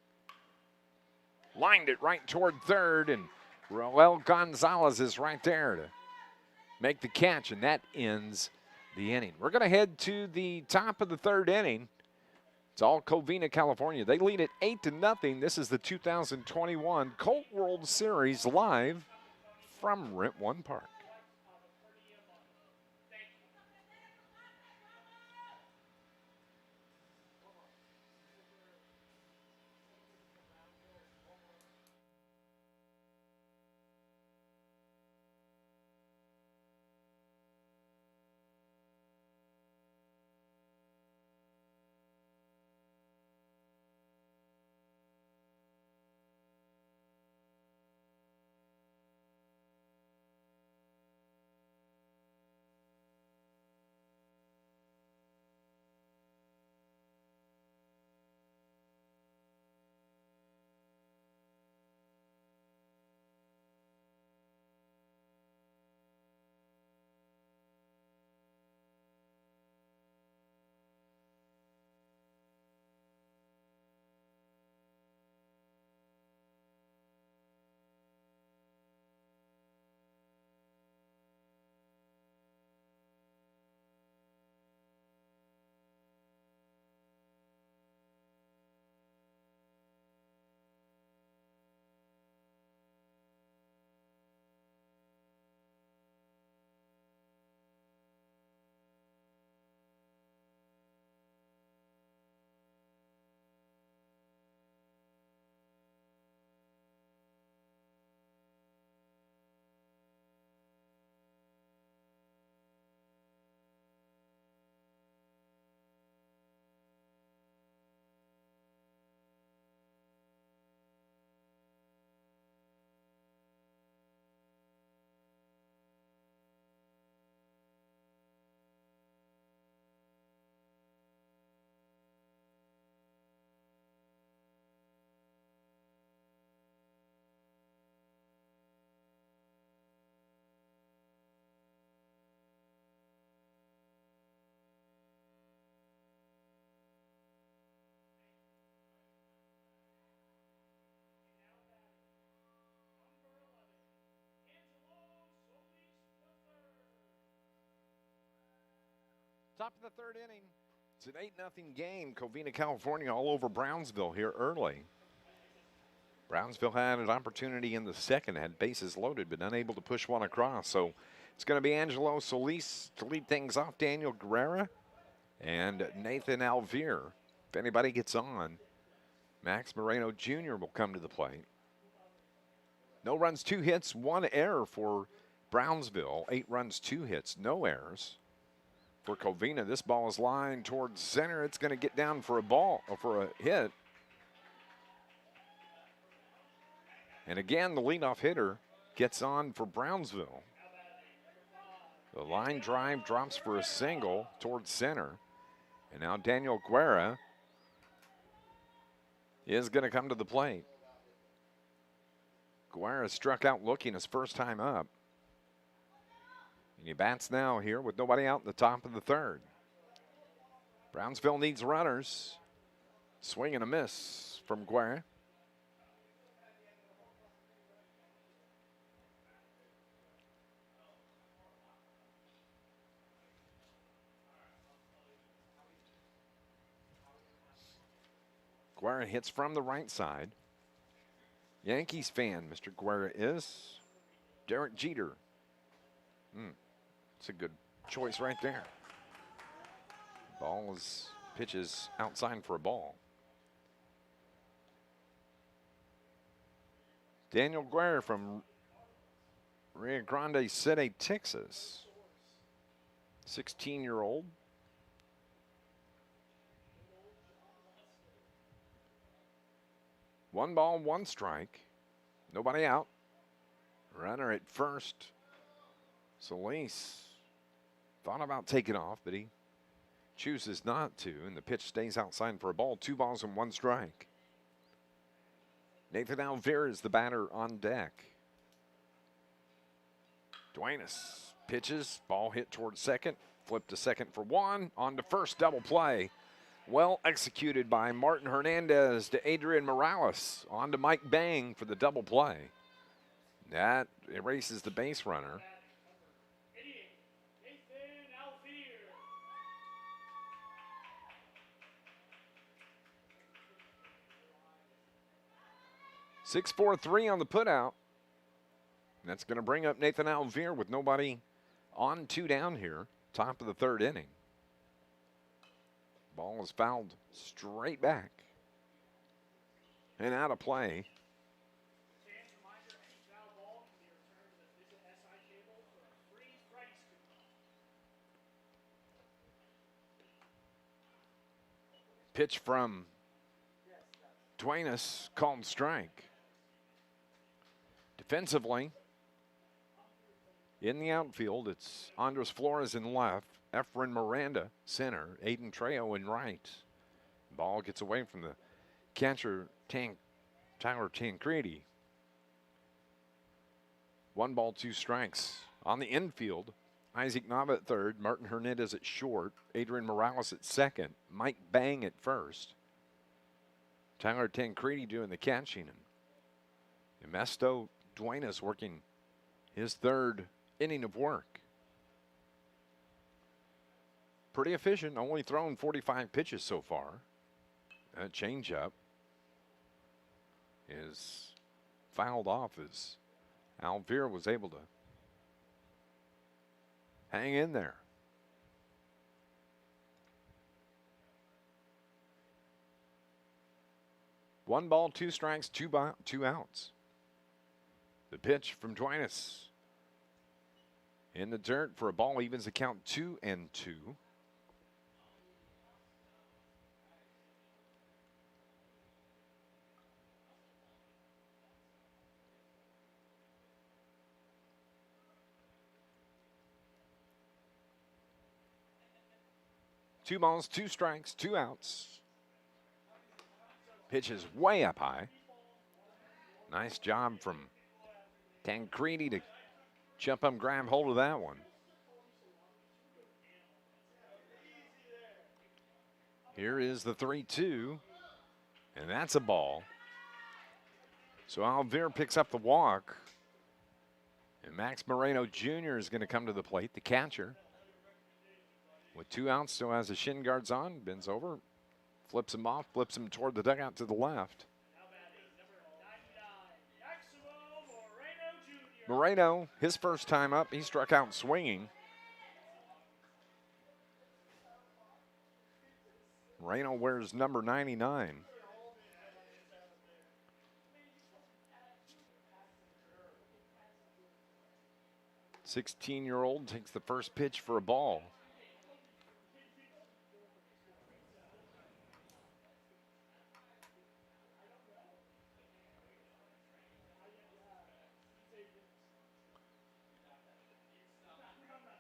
Lined it right toward 3rd, and Roel Gonzalez is right there to make the catch, and that ends the inning. We're going to head to the top of the 3rd inning. It's all Covina, California. They lead it 8-0. This is the 2021 Colt World Series live from Rent One Park. Top of the third inning. It's an 8-0 game. Covina, California, all over Brownsville here early. Brownsville had an opportunity in the second, had bases loaded, but unable to push one across. So it's going to be Angelo Solis to lead things off, Daniel Guerrera, and Nathan Alvear. If anybody gets on, Max Moreno Jr. will come to the plate. No runs, 2 hits, 1 error for Brownsville. 8 runs, 2 hits, no errors. For Covina, this ball is lined towards center. It's going to get down for a ball, or for a hit. And again, the leadoff hitter gets on for Brownsville. The line drive drops for a single towards center. And now Daniel Guerra is going to come to the plate. Guerra struck out looking his first time up. And he bats now here with nobody out in the top of the third. Brownsville needs runners. Swing and a miss from Guerra. Guerra hits from the right side. Yankees fan, Mr. Guerra is. Derek Jeter. It's a good choice right there. Ball is, pitches outside for a ball. Daniel Guerra from Rio Grande City, Texas. 16-year-old. One ball, 1 strike. Nobody out. Runner at first. Solis thought about taking off, but he chooses not to, and the pitch stays outside for a ball. 2 balls and 1 strike. Nathan Alvear is the batter on deck. Duenas pitches, ball hit towards second, flip to second for 1, on to first, double play. Well executed by Martin Hernandez to Adrian Morales. On to Mike Bang for the double play. That erases the base runner. Nathan Alvear. 6-4-3 on the putout. That's going to bring up Nathan Alvear with nobody on, 2 down here. Top of the third inning. Ball is fouled straight back and out of play. Fans, reminder, any foul ball can be returned to the Visit SI table for a free price coupon. Pitch from Duenas, called strike. Defensively, in the outfield, it's Andres Flores in left, Efren Miranda center, Aiden Trejo in right. Ball gets away from the catcher, Tyler Tancredi. 1 ball, 2 strikes. On the infield, Isaac Nava at third, Martin Hernandez at short, Adrian Morales at second, Mike Bang at first. Tyler Tancredi doing the catching. And Ernesto Duenas working his 3rd inning of work. Pretty efficient, only thrown 45 pitches so far. That changeup is fouled off as Alvear was able to hang in there. One ball, 2 strikes, 2 outs. The pitch from Duenas in the dirt for a ball, evens the count 2-2. Two balls, 2 strikes, 2 outs. Pitch is way up high. Nice job from Tancredi to jump up and grab hold of that one. Here is the 3-2, and that's a ball. So Alvear picks up the walk, and Max Moreno Jr. is going to come to the plate, the catcher. With 2 outs, still has his shin guards on, bends over, flips him off, flips him toward the dugout to the left. Now batting number 99, Maximo Moreno Jr. Moreno, his first time up, he struck out swinging. Moreno wears number 99. 16-year-old takes the first pitch for a ball.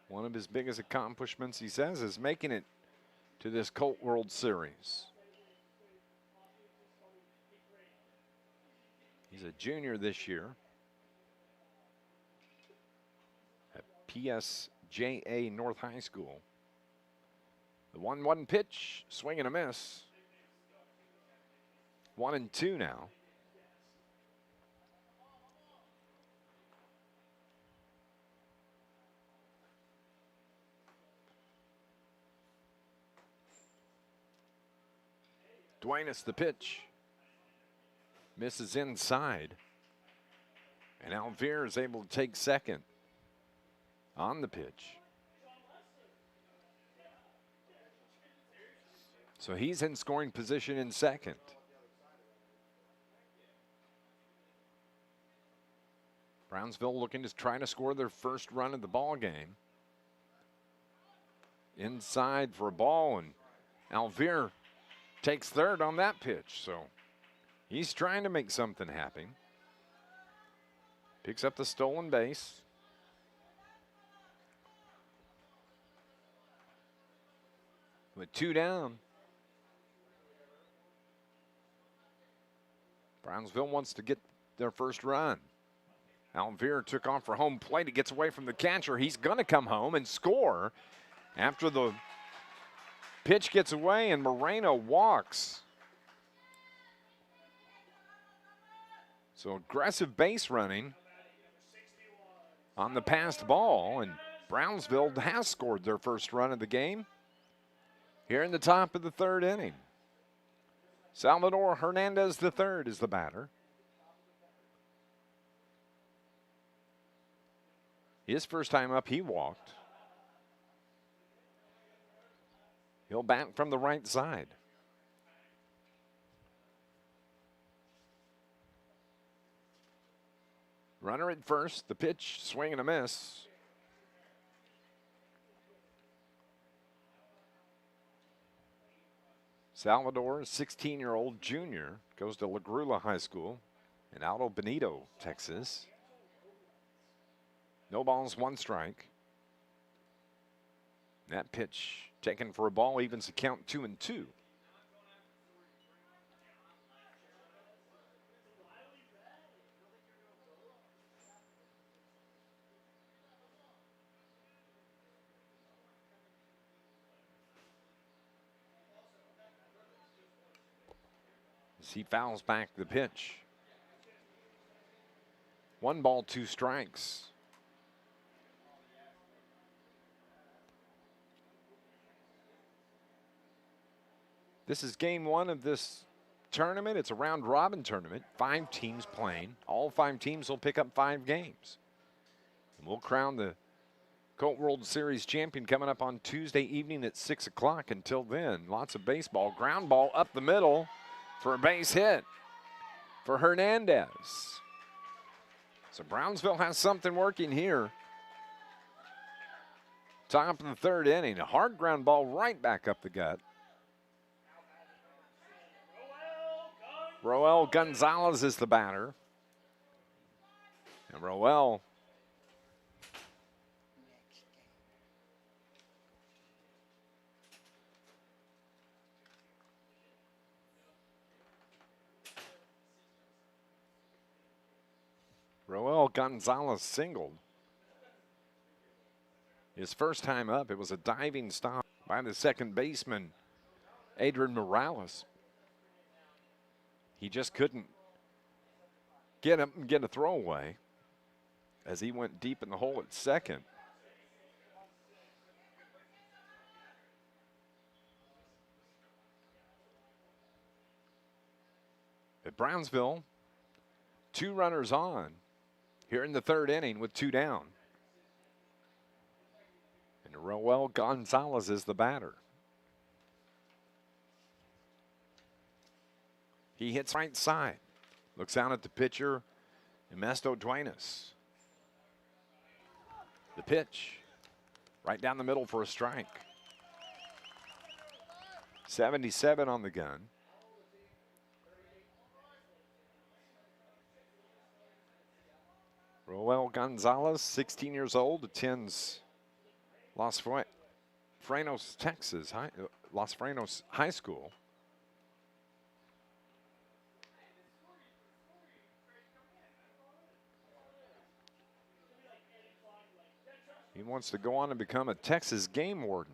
One of his biggest accomplishments, he says, is making it to this Colt World Series. He's a junior this year at PSJA North High School. The 1-1 pitch, swing and a miss. 1-2 now. Duenas the pitch. Misses inside. And Alvear is able to take second on the pitch. So he's in scoring position in second. Brownsville looking to try to score their first run of the ball game. Inside for a ball, and Alvear takes third on that pitch. So he's trying to make something happen. Picks up the stolen base. With 2 down. Brownsville wants to get their first run. Alvear took off for home plate. He gets away from the catcher. He's going to come home and score after the pitch gets away and Moreno walks. So aggressive base running on the passed ball, and Brownsville has scored their first run of the game here in the top of the 3rd inning. Salvador Hernandez III is the batter. His first time up, he walked. He'll bat from the right side. Runner at first, the pitch, swing and a miss. Salvador, 16-year-old junior, goes to La Grula High School in Alto Benito, Texas. No balls, 1 strike. That pitch taken for a ball, evens the count 2-2. As he fouls back the pitch. 1 ball, 2 strikes. This is game 1 of this tournament. It's a round robin tournament. 5 teams playing. All 5 teams will pick up 5 games. And we'll crown the Colt World Series champion coming up on Tuesday evening at 6 o'clock. Until then, lots of baseball. Ground ball up the middle for a base hit for Hernandez. So Brownsville has something working here. Top of the 3rd inning. A hard ground ball right back up the gut. Roel Gonzalez is the batter. And Roel Gonzalez singled. His first time up, it was a diving stop by the second baseman, Adrian Morales. He just couldn't get a throwaway as he went deep in the hole at second. At Brownsville, 2 runners on here in the 3rd inning with 2 down. And Roel Gonzalez is the batter. He hits right side. Looks out at the pitcher, Ernesto Duenas. The pitch, right down the middle for a strike. 77 on the gun. Roel Gonzalez, 16 years old, attends Los Frenos, Texas, Los Frenos High School. He wants to go on and become a Texas game warden.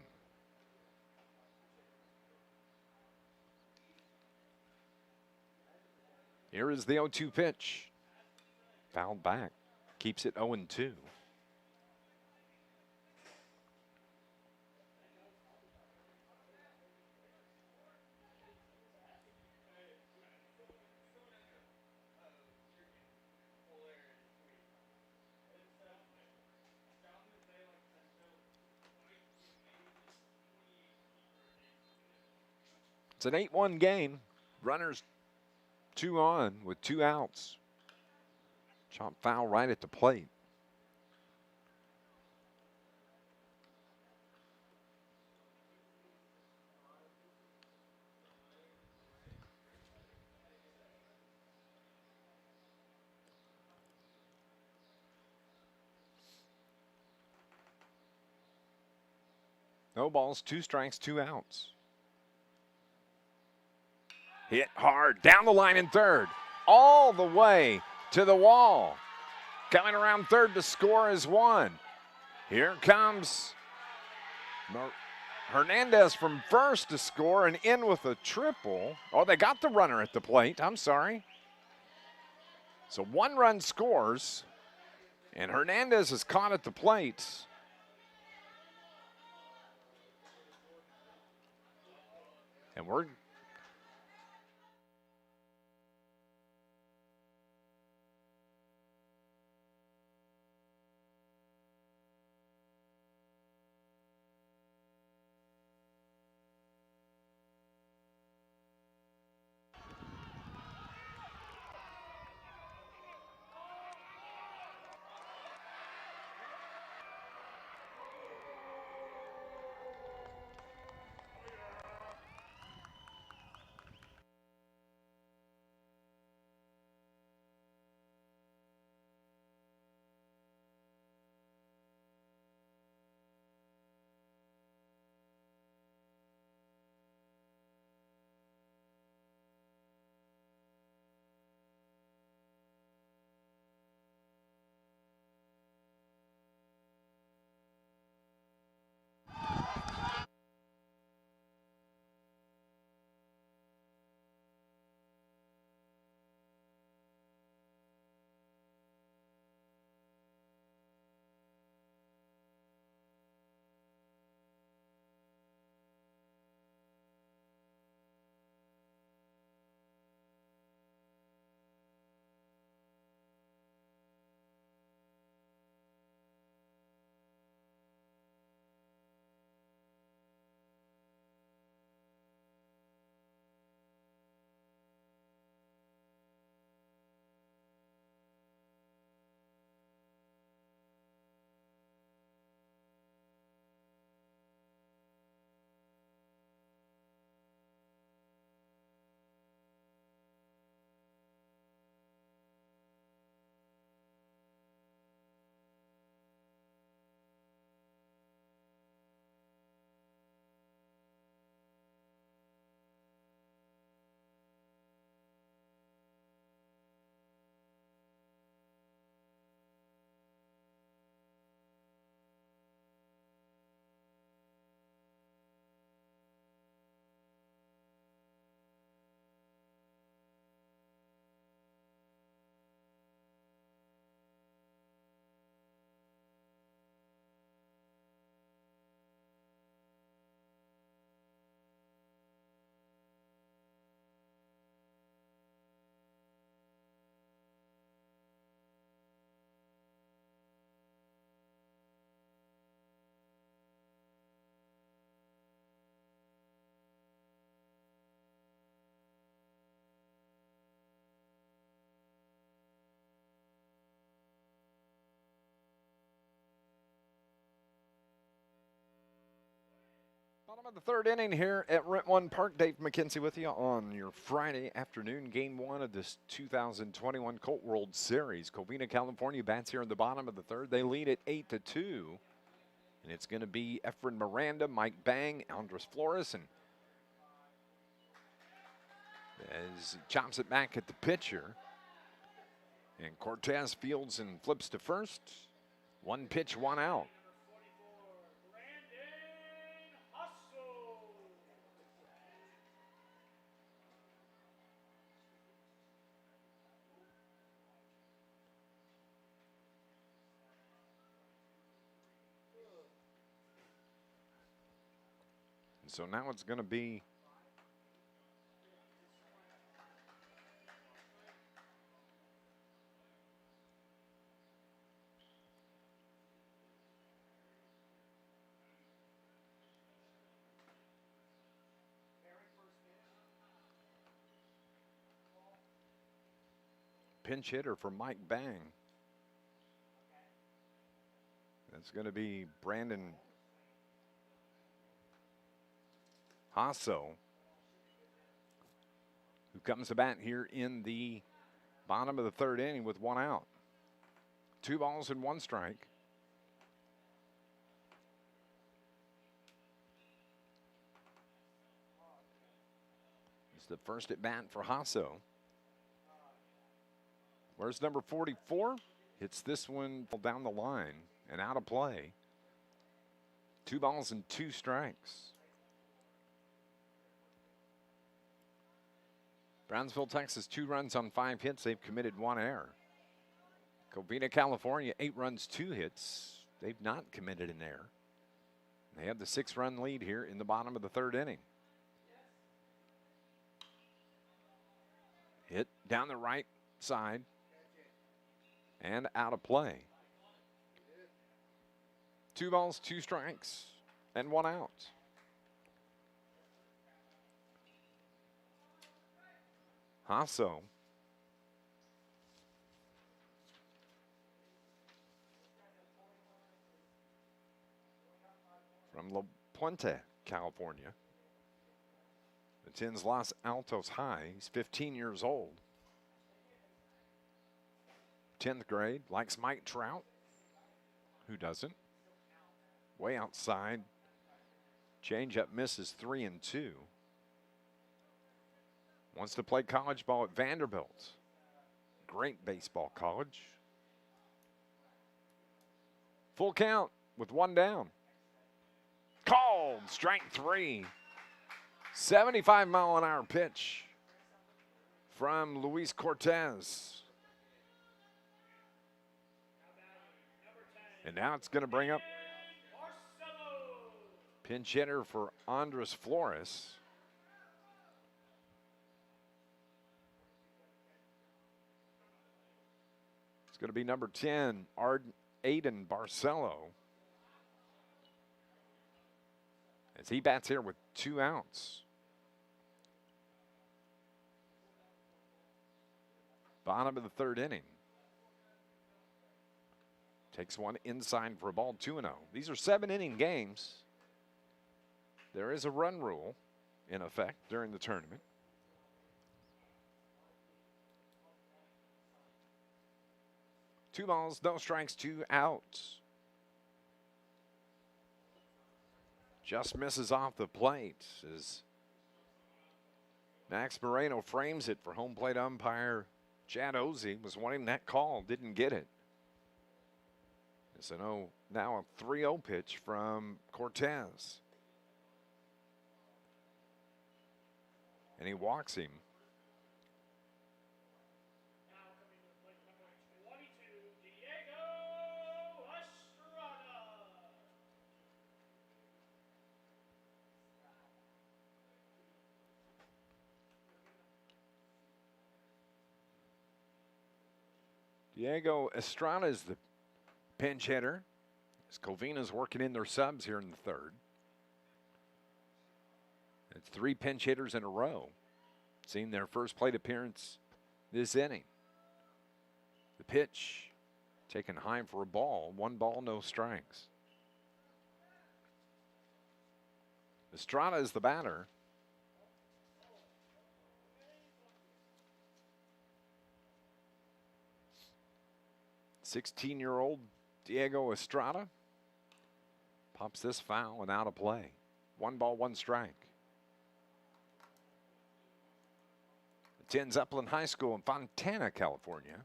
Here is the 0-2 pitch. Fouled back. Keeps it 0-2. It's an 8-1 game. Runners 2 on with 2 outs. Chop foul right at the plate. No balls, 2 strikes, 2 outs. Hit hard down the line in 3rd, all the way to the wall. Coming around 3rd to score is 1. Here comes Hernandez from 1st to score and in with a triple. Oh, they got the runner at the plate. I'm sorry. So 1 run scores, and Hernandez is caught at the plate. And we're Bottom of the third inning here at Rent One Park. Dave McKenzie with you on your Friday afternoon. Game one of this 2021 Colt World Series. Covina, California bats here in the bottom of the third. They lead it 8-2. And it's going to be Efren Miranda, Mike Bang, Andres Flores, and as he chops it back at the pitcher. And Cortez fields and flips to first. One pitch, one out. So now it's going to be pinch hitter for Mike Bang. That's going to be Brandon Hasso, who comes to bat here in the bottom of the third inning with one out. 2 balls and 1 strike. It's the first at bat for Hasso. Where's number 44? Hits this one down the line and out of play. 2 balls and 2 strikes. Brownsville, Texas, 2 runs on 5 hits. They've committed 1 error. Covina, California, 8 runs, 2 hits. They've not committed an error. They have the 6-run lead here in the bottom of the third inning. Hit down the right side and out of play. 2 balls, 2 strikes, and 1 out. Hasso from La Puente, California. Attends Los Altos High. He's 15 years old. 10th grade. Likes Mike Trout. Who doesn't? Way outside. Changeup misses 3-2. Wants to play college ball at Vanderbilt. Great baseball college. Full count with 1 down. Called, strike 3. 75-mile-an-hour pitch from Luis Cortez. And now it's going to bring up pinch hitter for Andres Flores. It's going to be number 10, Aiden Barcelo. As he bats here with 2 outs. Bottom of the third inning. Takes one inside for a ball, 2-0. These are 7-inning games. There is a run rule in effect during the tournament. Two balls, no strikes, 2 outs. Just misses off the plate as Max Moreno frames it for home plate umpire Chad Ozzie. Was wanting that call, didn't get it. So now a 3-0 pitch from Cortez. And he walks him. Diego Estrada is the pinch hitter. As Covina's working in their subs here in the third. It's 3 pinch hitters in a row. Seen their first plate appearance this inning. The pitch taken high for a ball. 1 ball, no strikes. Estrada is the batter. '16-year-old Diego Estrada pops this foul and out of play. 1 ball, 1 strike. Attends Upland High School in Fontana, California.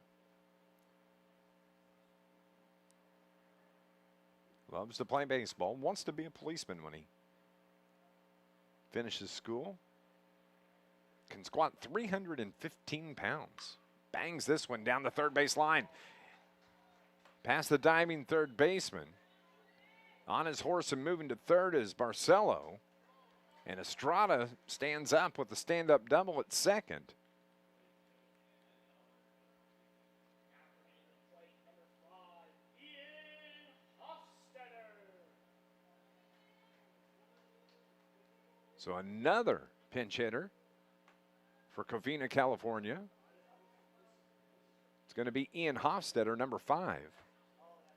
Loves to play baseball. Wants to be a policeman when he finishes school. Can squat 315 pounds. Bangs this one down the third base line. Past the diving third baseman. On his horse and moving to third is Barcelo. And Estrada stands up with a stand-up double at second. So another pinch hitter for Covina, California. It's going to be Ian Hofstetter, number 5.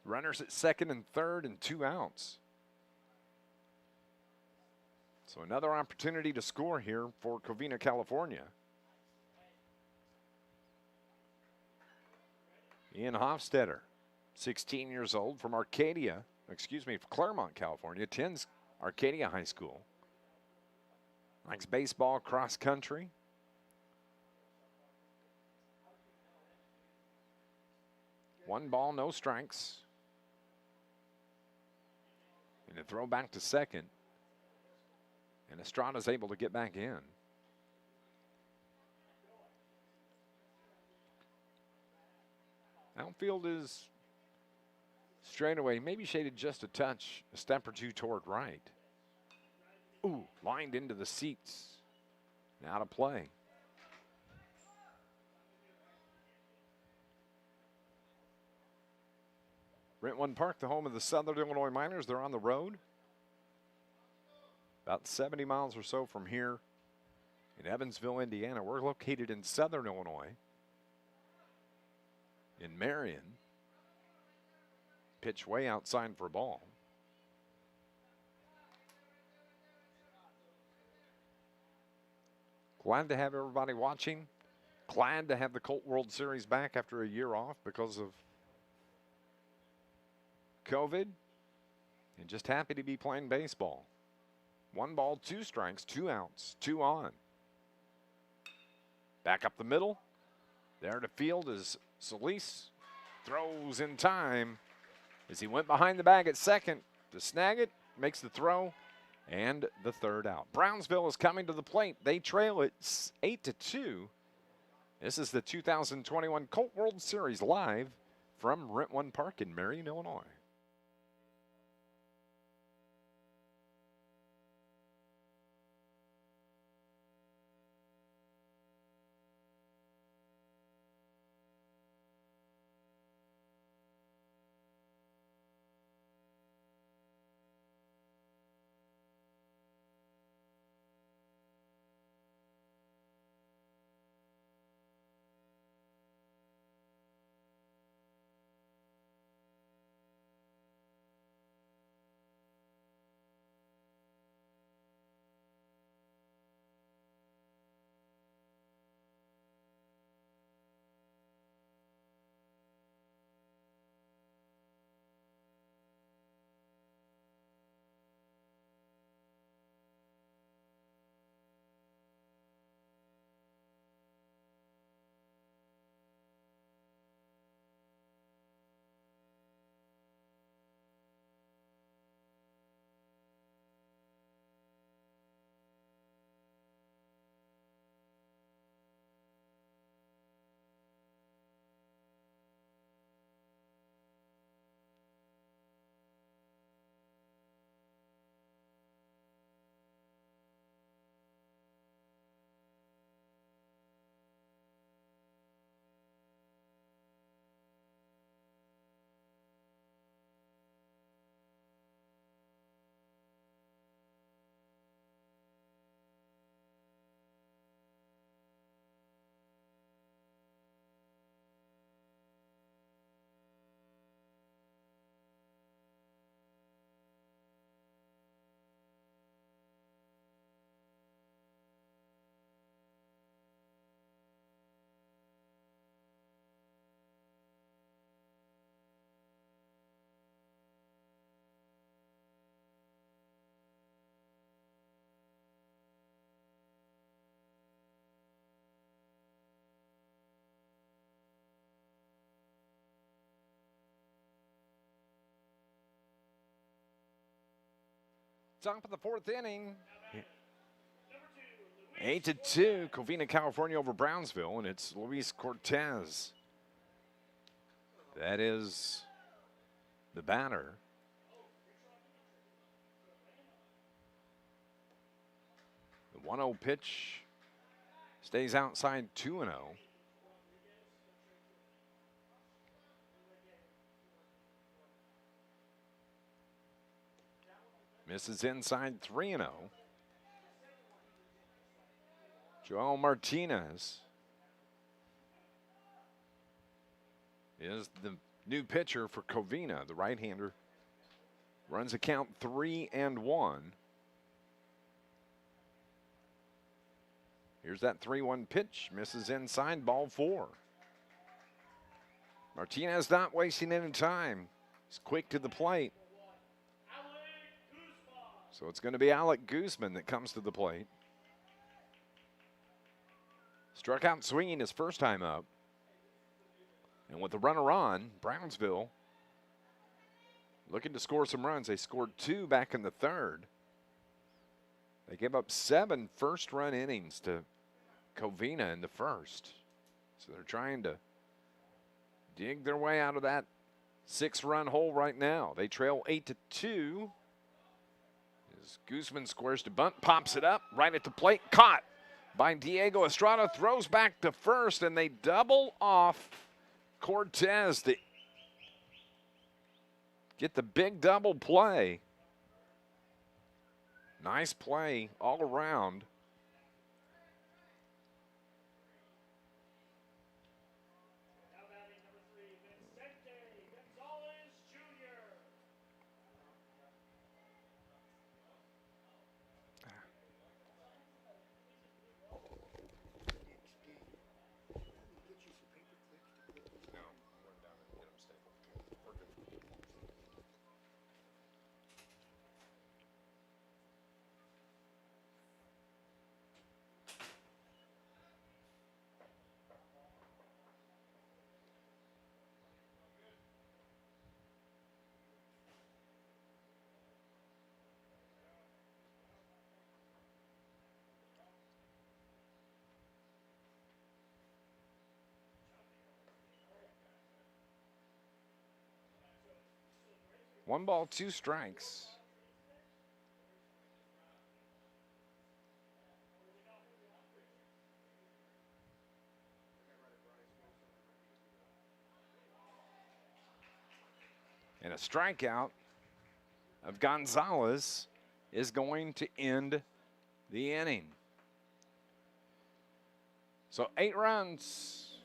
Runners at second and third and 2 outs. So another opportunity to score here for Covina, California. Ian Hofstetter, 16 years old, from Claremont, California, attends Arcadia High School. Likes baseball, cross country. One ball, no strikes. And a throw back to second. And Estrada's able to get back in. Outfield is straight away, maybe shaded just a touch, a step or two toward right. Ooh, lined into the seats. And out of play. Brentwood Park, the home of the Southern Illinois Miners. They're on the road. About 70 miles or so from here in Evansville, Indiana. We're located in Southern Illinois. In Marion. Pitch way outside for a ball. Glad to have everybody watching. Glad to have the Colt World Series back after a year off because of COVID. And just happy to be playing baseball. 1 ball, 2 strikes, 2 outs, 2 on. Back up the middle. There to field is Solis. Throws in time as he went behind the bag at second to snag it. Makes the throw. And the third out. Brownsville is coming to the plate. They trail it 8-2. This is the 2021 Colt World Series live from Brentwood Park in Marion, Illinois. top of the fourth inning. 8-2, Covina, California over Brownsville, and it's Luis Cortez. That is the batter. The 1-0 pitch stays outside 2-0. Misses inside 3-0. Joel Martinez is the new pitcher for Covina, the right-hander. Runs a count 3-1. Here's that 3-1 pitch. Misses inside, ball 4. Martinez not wasting any time. He's quick to the plate. So it's going to be Alec Guzman that comes to the plate. Struck out swinging his first time up. And with the runner on, Brownsville looking to score some runs. They scored 2 back in the third. They gave up 7 first-run innings to Covina in the first. So they're trying to dig their way out of that 6-run hole right now. They trail 8-2. As Guzman squares to bunt, pops it up right at the plate, caught by Diego Estrada, throws back to first, and they double off Cortez to get the big double play. Nice play all around. One ball, 2 strikes. And a strikeout of Gonzalez is going to end the inning. So 8 runs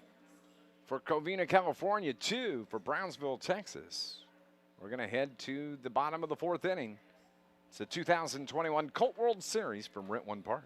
for Covina, California, 2 for Brownsville, Texas. We're going to head to the bottom of the 4th inning. It's the 2021 Colt World Series from Rentwan Park.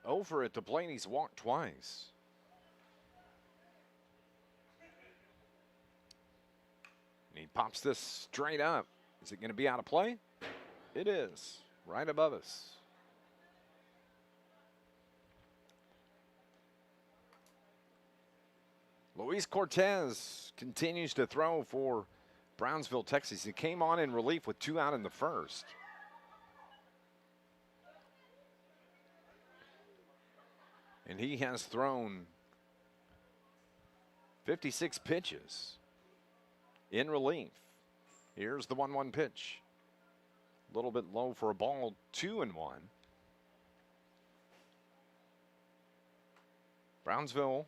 Over at the plate, he's walked twice. And he pops this straight up. Is it going to be out of play? It is. Right above us. Luis Cortez continues to throw for Brownsville, Texas. He came on in relief with 2 out in the first. And he has thrown 56 pitches in relief. Here's the 1-1 pitch. A little bit low for a ball, 2-1. Brownsville,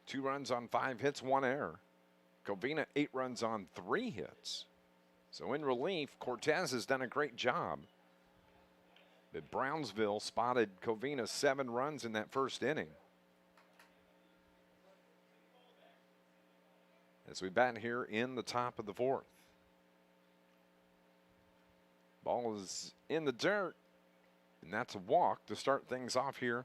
2 runs on 5 hits, 1 error. Covina, 8 runs on 3 hits. So in relief, Cortez has done a great job. But Brownsville spotted Covina 7 runs in that first inning. As we bat here in the top of the 4th. Ball is in the dirt, and that's a walk to start things off here.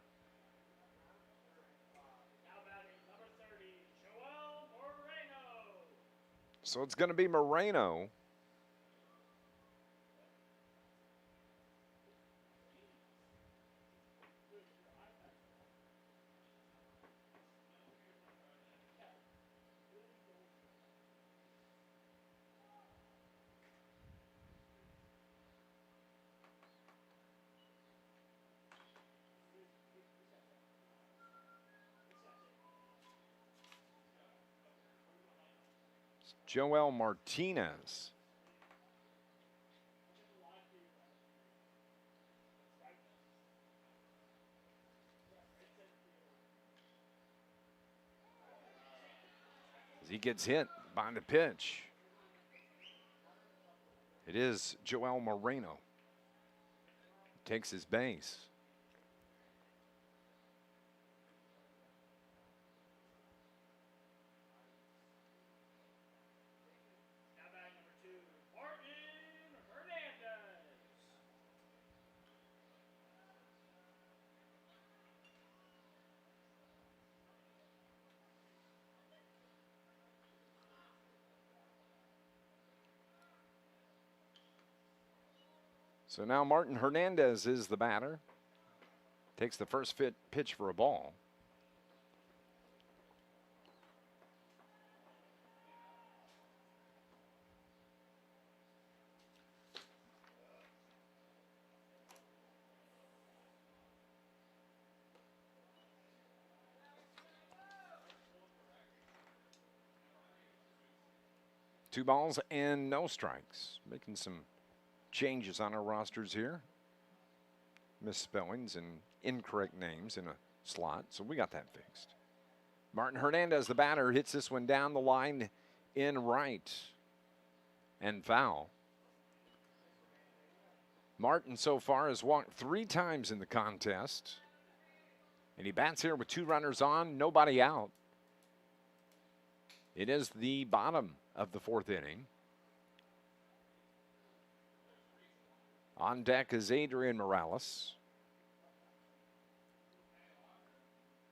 Now batting number 30, Joel Moreno. So it's going to be Moreno. Joel Martinez. As he gets hit by the pitch. It is Joel Moreno. Takes his base. So now Martin Hernandez is the batter. Takes the first pitch for a ball. Two balls and no strikes. Making some changes on our rosters here. Misspellings and incorrect names in a slot, so we got that fixed. Martin Hernandez, the batter, hits this one down the line in right and foul. Martin so far has walked 3 times in the contest, and he bats here with 2 runners on, nobody out. It is the bottom of the 4th inning. On deck is Adrian Morales.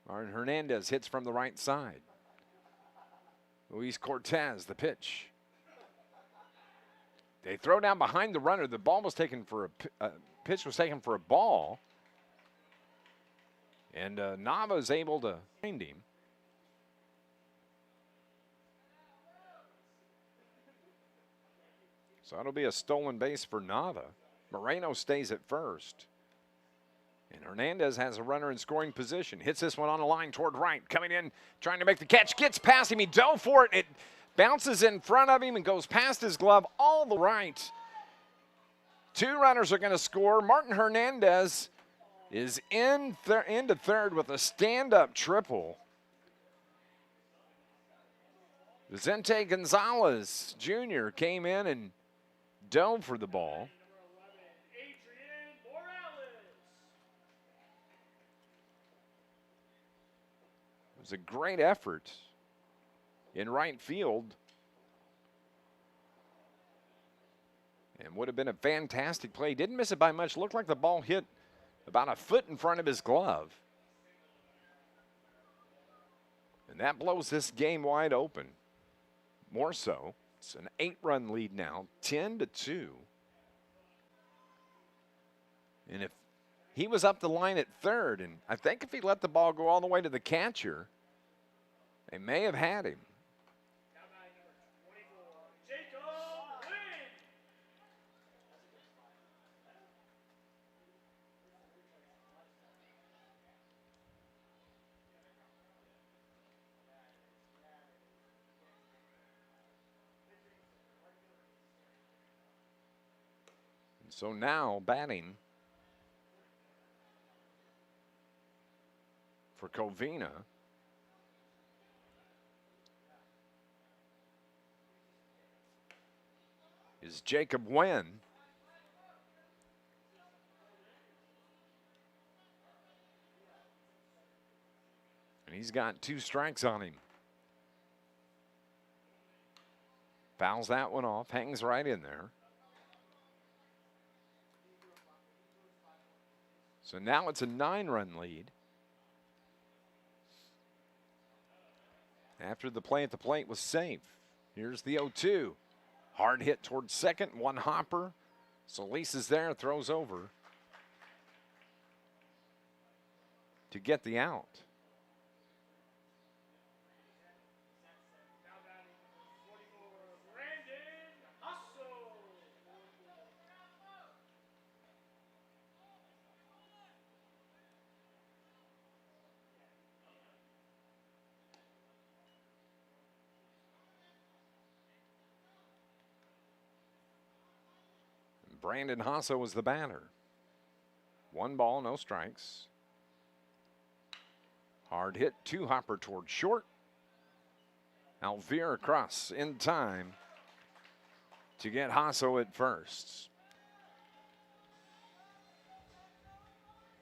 Martin Hernandez hits from the right side. Luis Cortez, the pitch. They throw down behind the runner. The ball was taken for pitch was taken for a ball. And Nava is able to find him. So it'll be a stolen base for Nava. Moreno stays at first. And Hernandez has a runner in scoring position. Hits this one on the line toward right. Coming in, trying to make the catch. Gets past him. He dove for it. It bounces in front of him and goes past his glove all the right. 2 runners are going to score. Martin Hernandez is into third with a stand-up triple. Vicente Gonzalez Jr. came in and dove for the ball. It was a great effort in right field. And would have been a fantastic play. Didn't miss it by much. Looked like the ball hit about a foot in front of his glove. And that blows this game wide open. More so. It's an 8-run lead now, 10-2. And if he was up the line at third, and I think if he let the ball go all the way to the catcher, they may have had him. So now batting for Covina is Jacob Wen. And he's got 2 strikes on him. Fouls that one off, hangs right in there. So now it's a 9-run lead. After the play at the plate was safe. Here's the 0-2. Hard hit towards second, 1 hopper. Solis is there, throws over to get the out. Brandon Hasso was the batter. 1 ball, no strikes. Hard hit, 2 hopper toward short. Alvear across in time to get Hasso at first.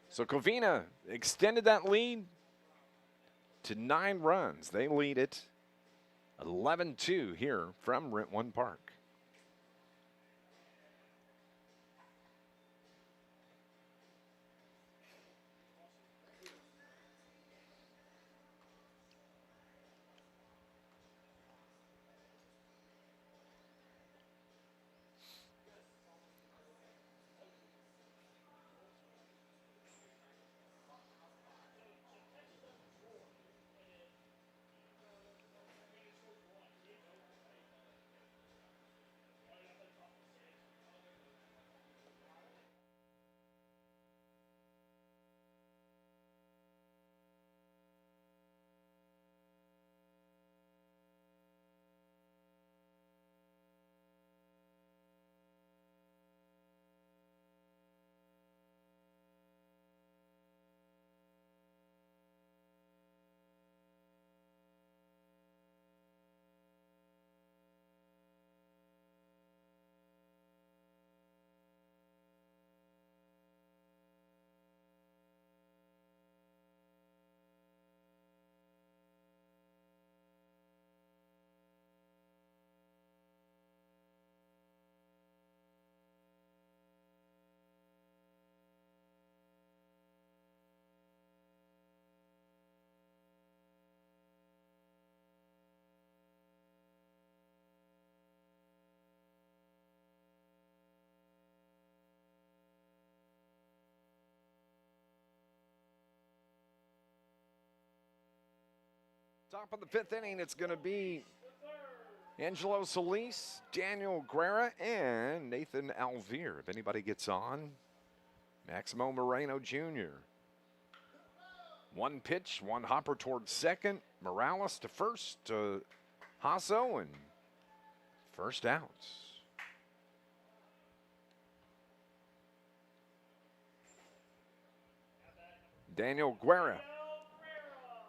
So Covina extended that lead to 9 runs. They lead it 11-2 here from Rent One Park. Top of the 5th inning, it's going to be Angelo Solis, Daniel Guerra, and Nathan Alvear. If anybody gets on, Maximo Moreno Jr. 1 pitch, 1 hopper towards second. Morales to first, to Hasso, and first out. Daniel Guerra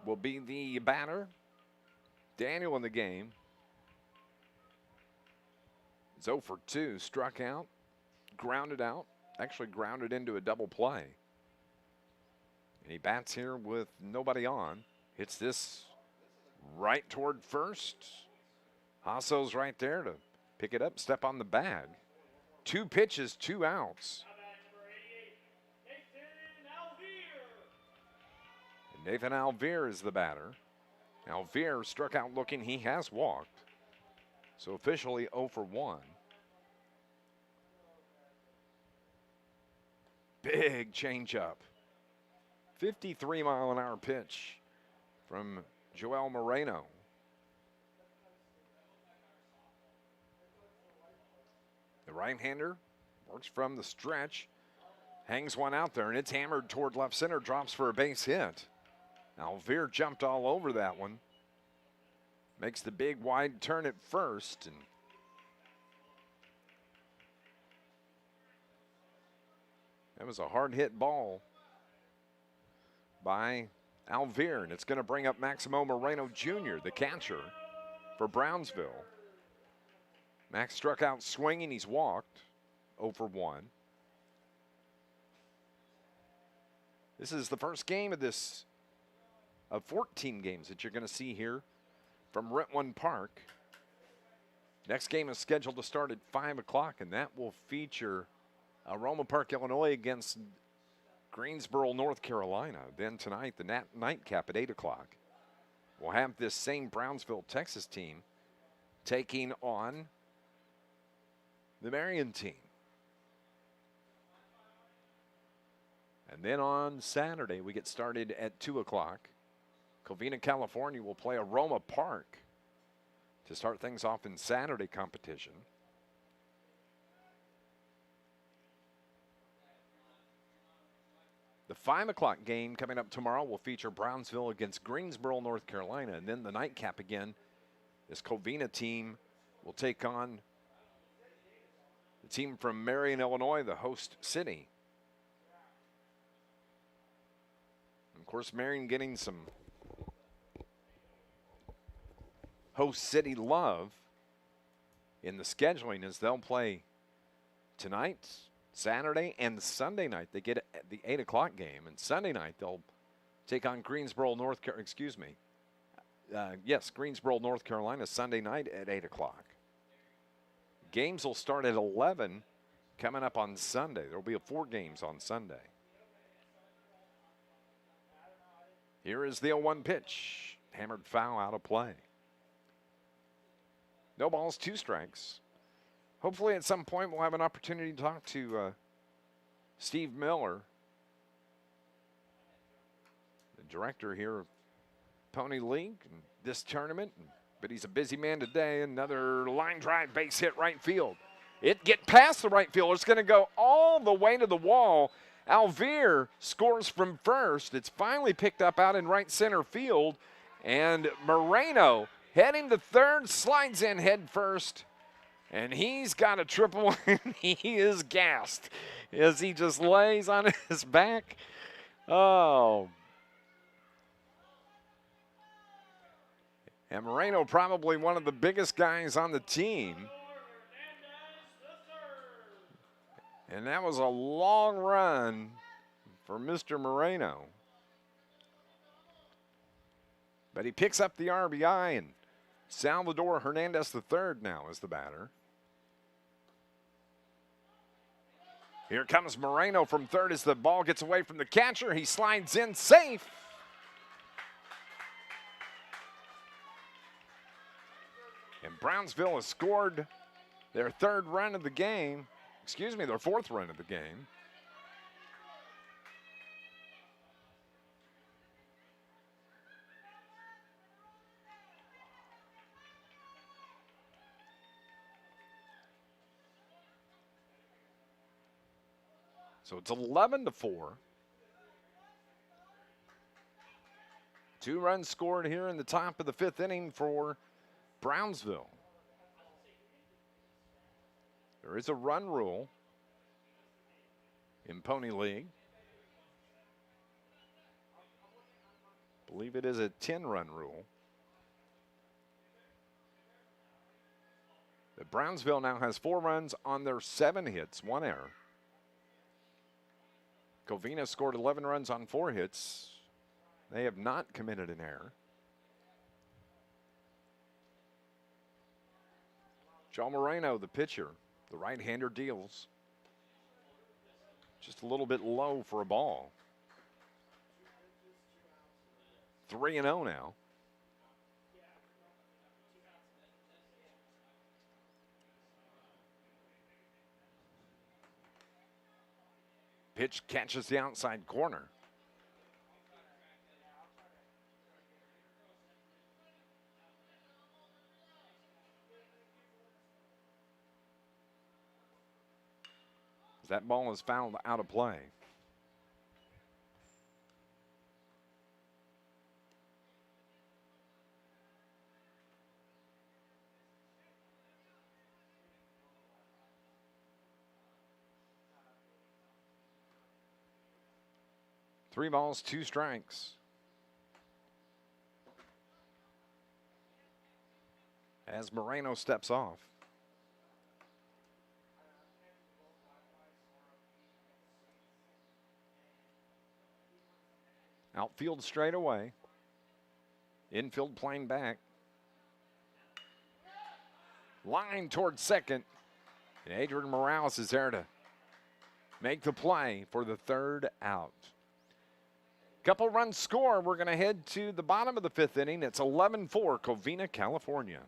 will be the batter. Daniel in the game is 0 for 2, struck out, grounded out, actually grounded into a double play. And he bats here with nobody on. Hits this right toward first. Hasso's right there to pick it up, step on the bag. 2 pitches, 2 outs. Nathan Alvear is the batter. Alvear struck out looking. He has walked. So officially 0 for 1. Big changeup. 53-mile-an-hour pitch from Joel Moreno. The right-hander works from the stretch, hangs one out there, and it's hammered toward left center, drops for a base hit. Alvear jumped all over that one. Makes the big wide turn at first. And that was a hard-hit ball by Alvear, and it's going to bring up Maximo Moreno Jr., the catcher for Brownsville. Max struck out swinging. He's walked 0 for 1. This is the first game of 14 games that you're going to see here from Rentwan Park. Next game is scheduled to start at 5 o'clock, and that will feature Aroma Park, Illinois against Greensboro, North Carolina. Then tonight, the nightcap at 8 o'clock. We'll have this same Brownsville, Texas team taking on the Marion team. And then on Saturday, we get started at 2 o'clock. Covina, California will play Aroma Park to start things off in Saturday competition. The 5 o'clock game coming up tomorrow will feature Brownsville against Greensboro, North Carolina. And then the nightcap again, this Covina team will take on the team from Marion, Illinois, the host city. And of course, Marion getting some host city love in the scheduling as they'll play tonight, Saturday, and Sunday night. They get the 8 o'clock game, and Sunday night they'll take on Greensboro, North Carolina Sunday night at 8 o'clock. Games will start at 11 coming up on Sunday. There will be 4 games on Sunday. Here is the 0-1 pitch. Hammered foul, out of play. No balls, 2 strikes. Hopefully at some point we'll have an opportunity to talk to Steve Miller, the director here of Pony League and this tournament. But he's a busy man today. Another line drive, base hit right field. It get past the right fielder. It's going to go all the way to the wall. Alvear scores from first. It's finally picked up out in right center field. And Moreno heading to third, slides in head first. And he's got a triple, and he is gassed as he just lays on his back. Oh. And Moreno, probably one of the biggest guys on the team. And that was a long run for Mr. Moreno. But he picks up the RBI, and Salvador Hernandez III now is the batter. Here comes Moreno from third as the ball gets away from the catcher. He slides in safe. And Brownsville has scored their 3rd run of the game. Excuse me, their 4th run of the game. So it's 11-4. 2 runs scored here in the top of the 5th inning for Brownsville. There is a run rule in Pony League. I believe it is a 10-run rule. The Brownsville now has 4 runs on their 7 hits, 1 error. Covina scored 11 runs on 4 hits. They have not committed an error. Joe Moreno, the pitcher, the right-hander, deals. Just a little bit low for a ball. 3-0 now. Pitch catches the outside corner. That ball is fouled out of play. Three balls, two strikes. As Moreno steps off. Outfield straight away. Infield playing back. Line towards second. And Adrian Morales is there to make the play for the third out. Couple runs score. We're going to head to the bottom of the fifth inning. It's 11-4, Covina, California.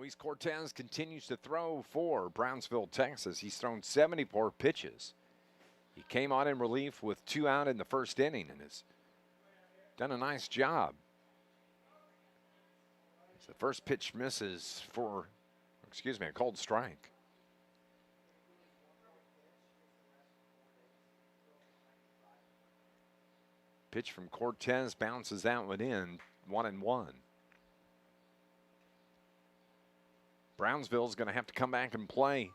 Luis Cortez continues to throw for Brownsville, Texas. He's thrown 74 pitches. He came on in relief with 2 out in the first inning and has done a nice job. As the first pitch misses for, a called strike. Pitch from Cortez bounces out and in, 1-1. Brownsville's going to have to come back and play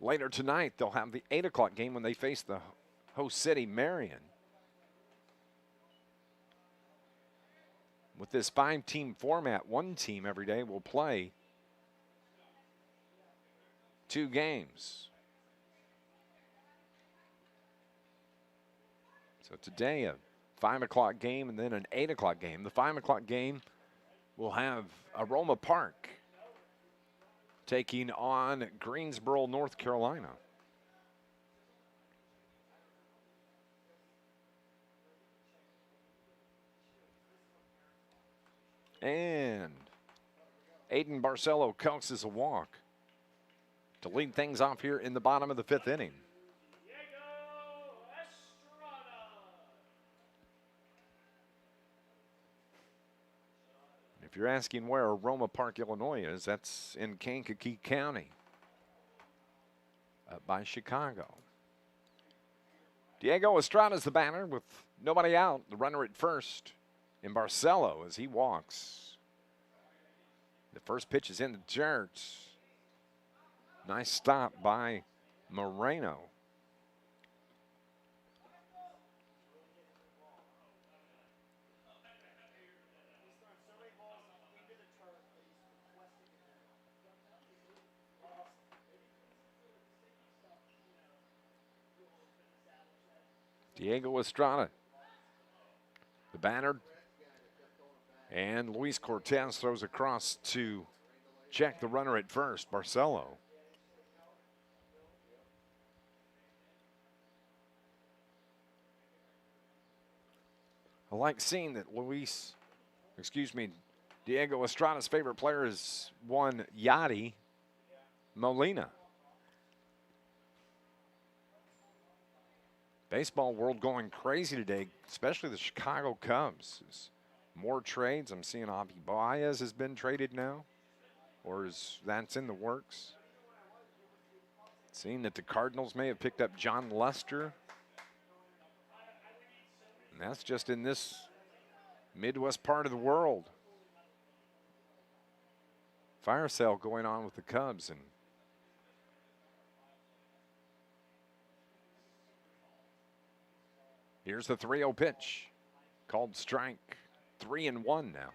later tonight. They'll have the 8 o'clock game when they face the host city, Marion. With this 5-team format, one team every day will play 2 games. So today a 5 o'clock game and then an 8 o'clock game. The 5 o'clock game will have Aroma Park taking on Greensboro, North Carolina. And Aiden Barcelo coaxes a walk to lead things off here in the bottom of the 5th inning. If you're asking where Aroma Park, Illinois is, that's in Kankakee County, up by Chicago. Diego Estrada's the batter with nobody out. The runner at first in Barcelo as he walks. The first pitch is in the dirt. Nice stop by Moreno. Diego Estrada, the batter, and Luis Cortez throws across to check the runner at first, Barcelo. I like seeing that Diego Estrada's favorite player is one Yadi Molina. Baseball world going crazy today, especially the Chicago Cubs. There's more trades. I'm seeing Avi Baez has been traded now, or that's in the works. Seeing that the Cardinals may have picked up John Lester. And that's just in this Midwest part of the world. Fire sale going on with the Cubs. And here's the 3-0 pitch. Called strike. 3-1 now.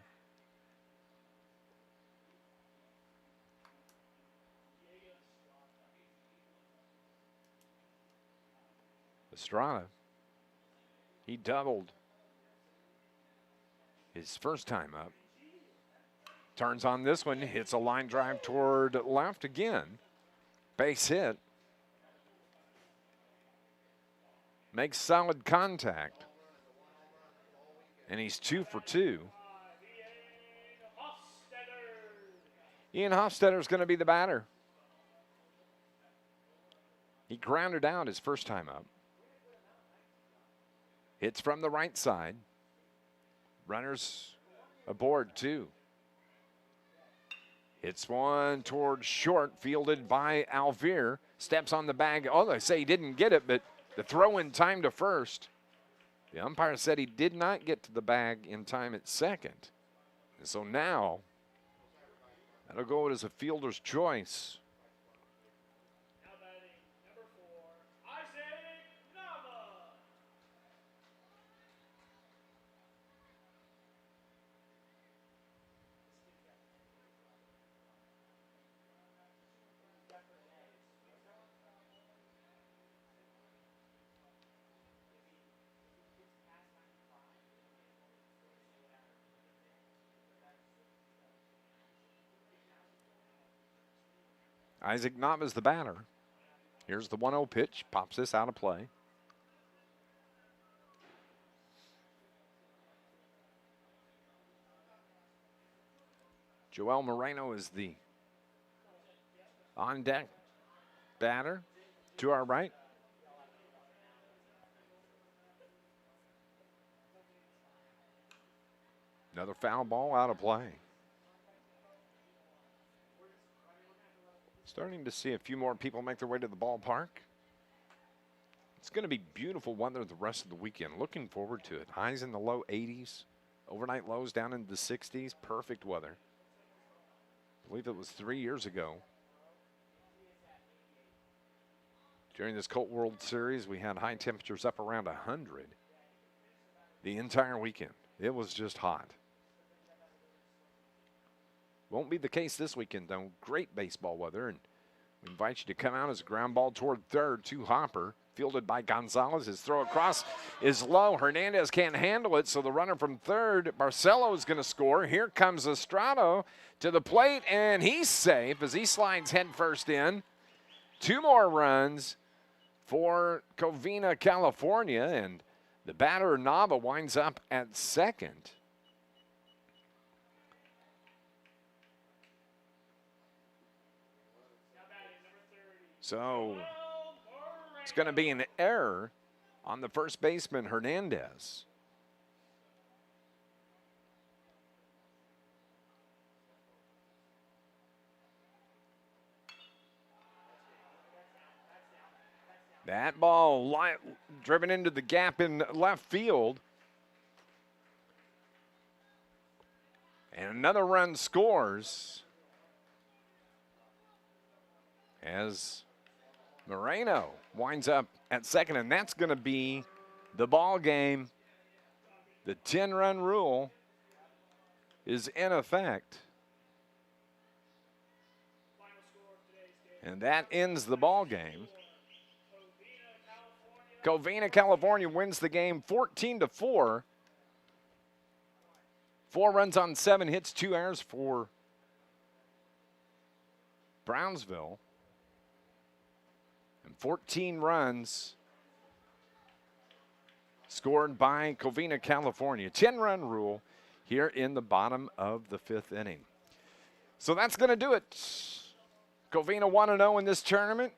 Estrada, he doubled his first time up. Turns on this one, hits a line drive toward left again. Base hit. Makes solid contact. And he's 2 for 2. Ian Hofstadter's going to be the batter. He grounded out his first time up. Hits from the right side. Runners aboard, 2. Hits one towards short, fielded by Alvear. Steps on the bag. Oh, they say he didn't get it, but the throw in time to first. The umpire said he did not get to the bag in time at second. And so now, that'll go as a fielder's choice. Isaac Nava's the batter. Here's the 1-0 pitch. Pops this out of play. Joel Moreno is the on-deck batter to our right. Another foul ball out of play. Starting to see a few more people make their way to the ballpark. It's going to be beautiful weather the rest of the weekend. Looking forward to it. Highs in the low 80s. Overnight lows down into the 60s. Perfect weather. I believe it was 3 years ago. During this Colt World Series, we had high temperatures up around 100 the entire weekend. It was just hot. Won't be the case this weekend, though. Great baseball weather, and We invite you to come out as a ground ball toward third to Hopper. Fielded by Gonzalez. His throw across is low. Hernandez can't handle it, so the runner from third, Barcelo, is going to score. Here comes Estrado to the plate, and he's safe as he slides headfirst in. 2 more runs for Covina, California, and the batter, Nava, winds up at second. So it's going to be an error on the first baseman, Hernandez. That ball driven into the gap in left field. And another run scores as Moreno winds up at second, and that's going to be the ball game. The 10-run rule is in effect. And that ends the ball game. Covina, California wins the game 14-4. 4 runs on 7 hits, 2 errors for Brownsville. And 14 runs scored by Covina, California. 10-run rule here in the bottom of the 5th inning. So that's going to do it. Covina 1-0 in this tournament.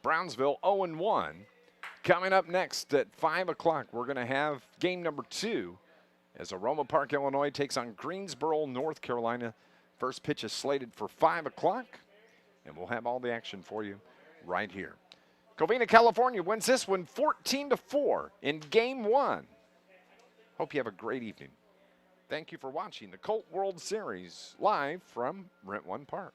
Brownsville 0-1. Coming up next at 5 o'clock, we're going to have game number 2 as Aroma Park, Illinois takes on Greensboro, North Carolina. First pitch is slated for 5 o'clock, and we'll have all the action for you right here. Covina, California wins this one 14-4 in game 1. Hope you have a great evening. Thank you for watching the Colt World Series live from Rent One Park.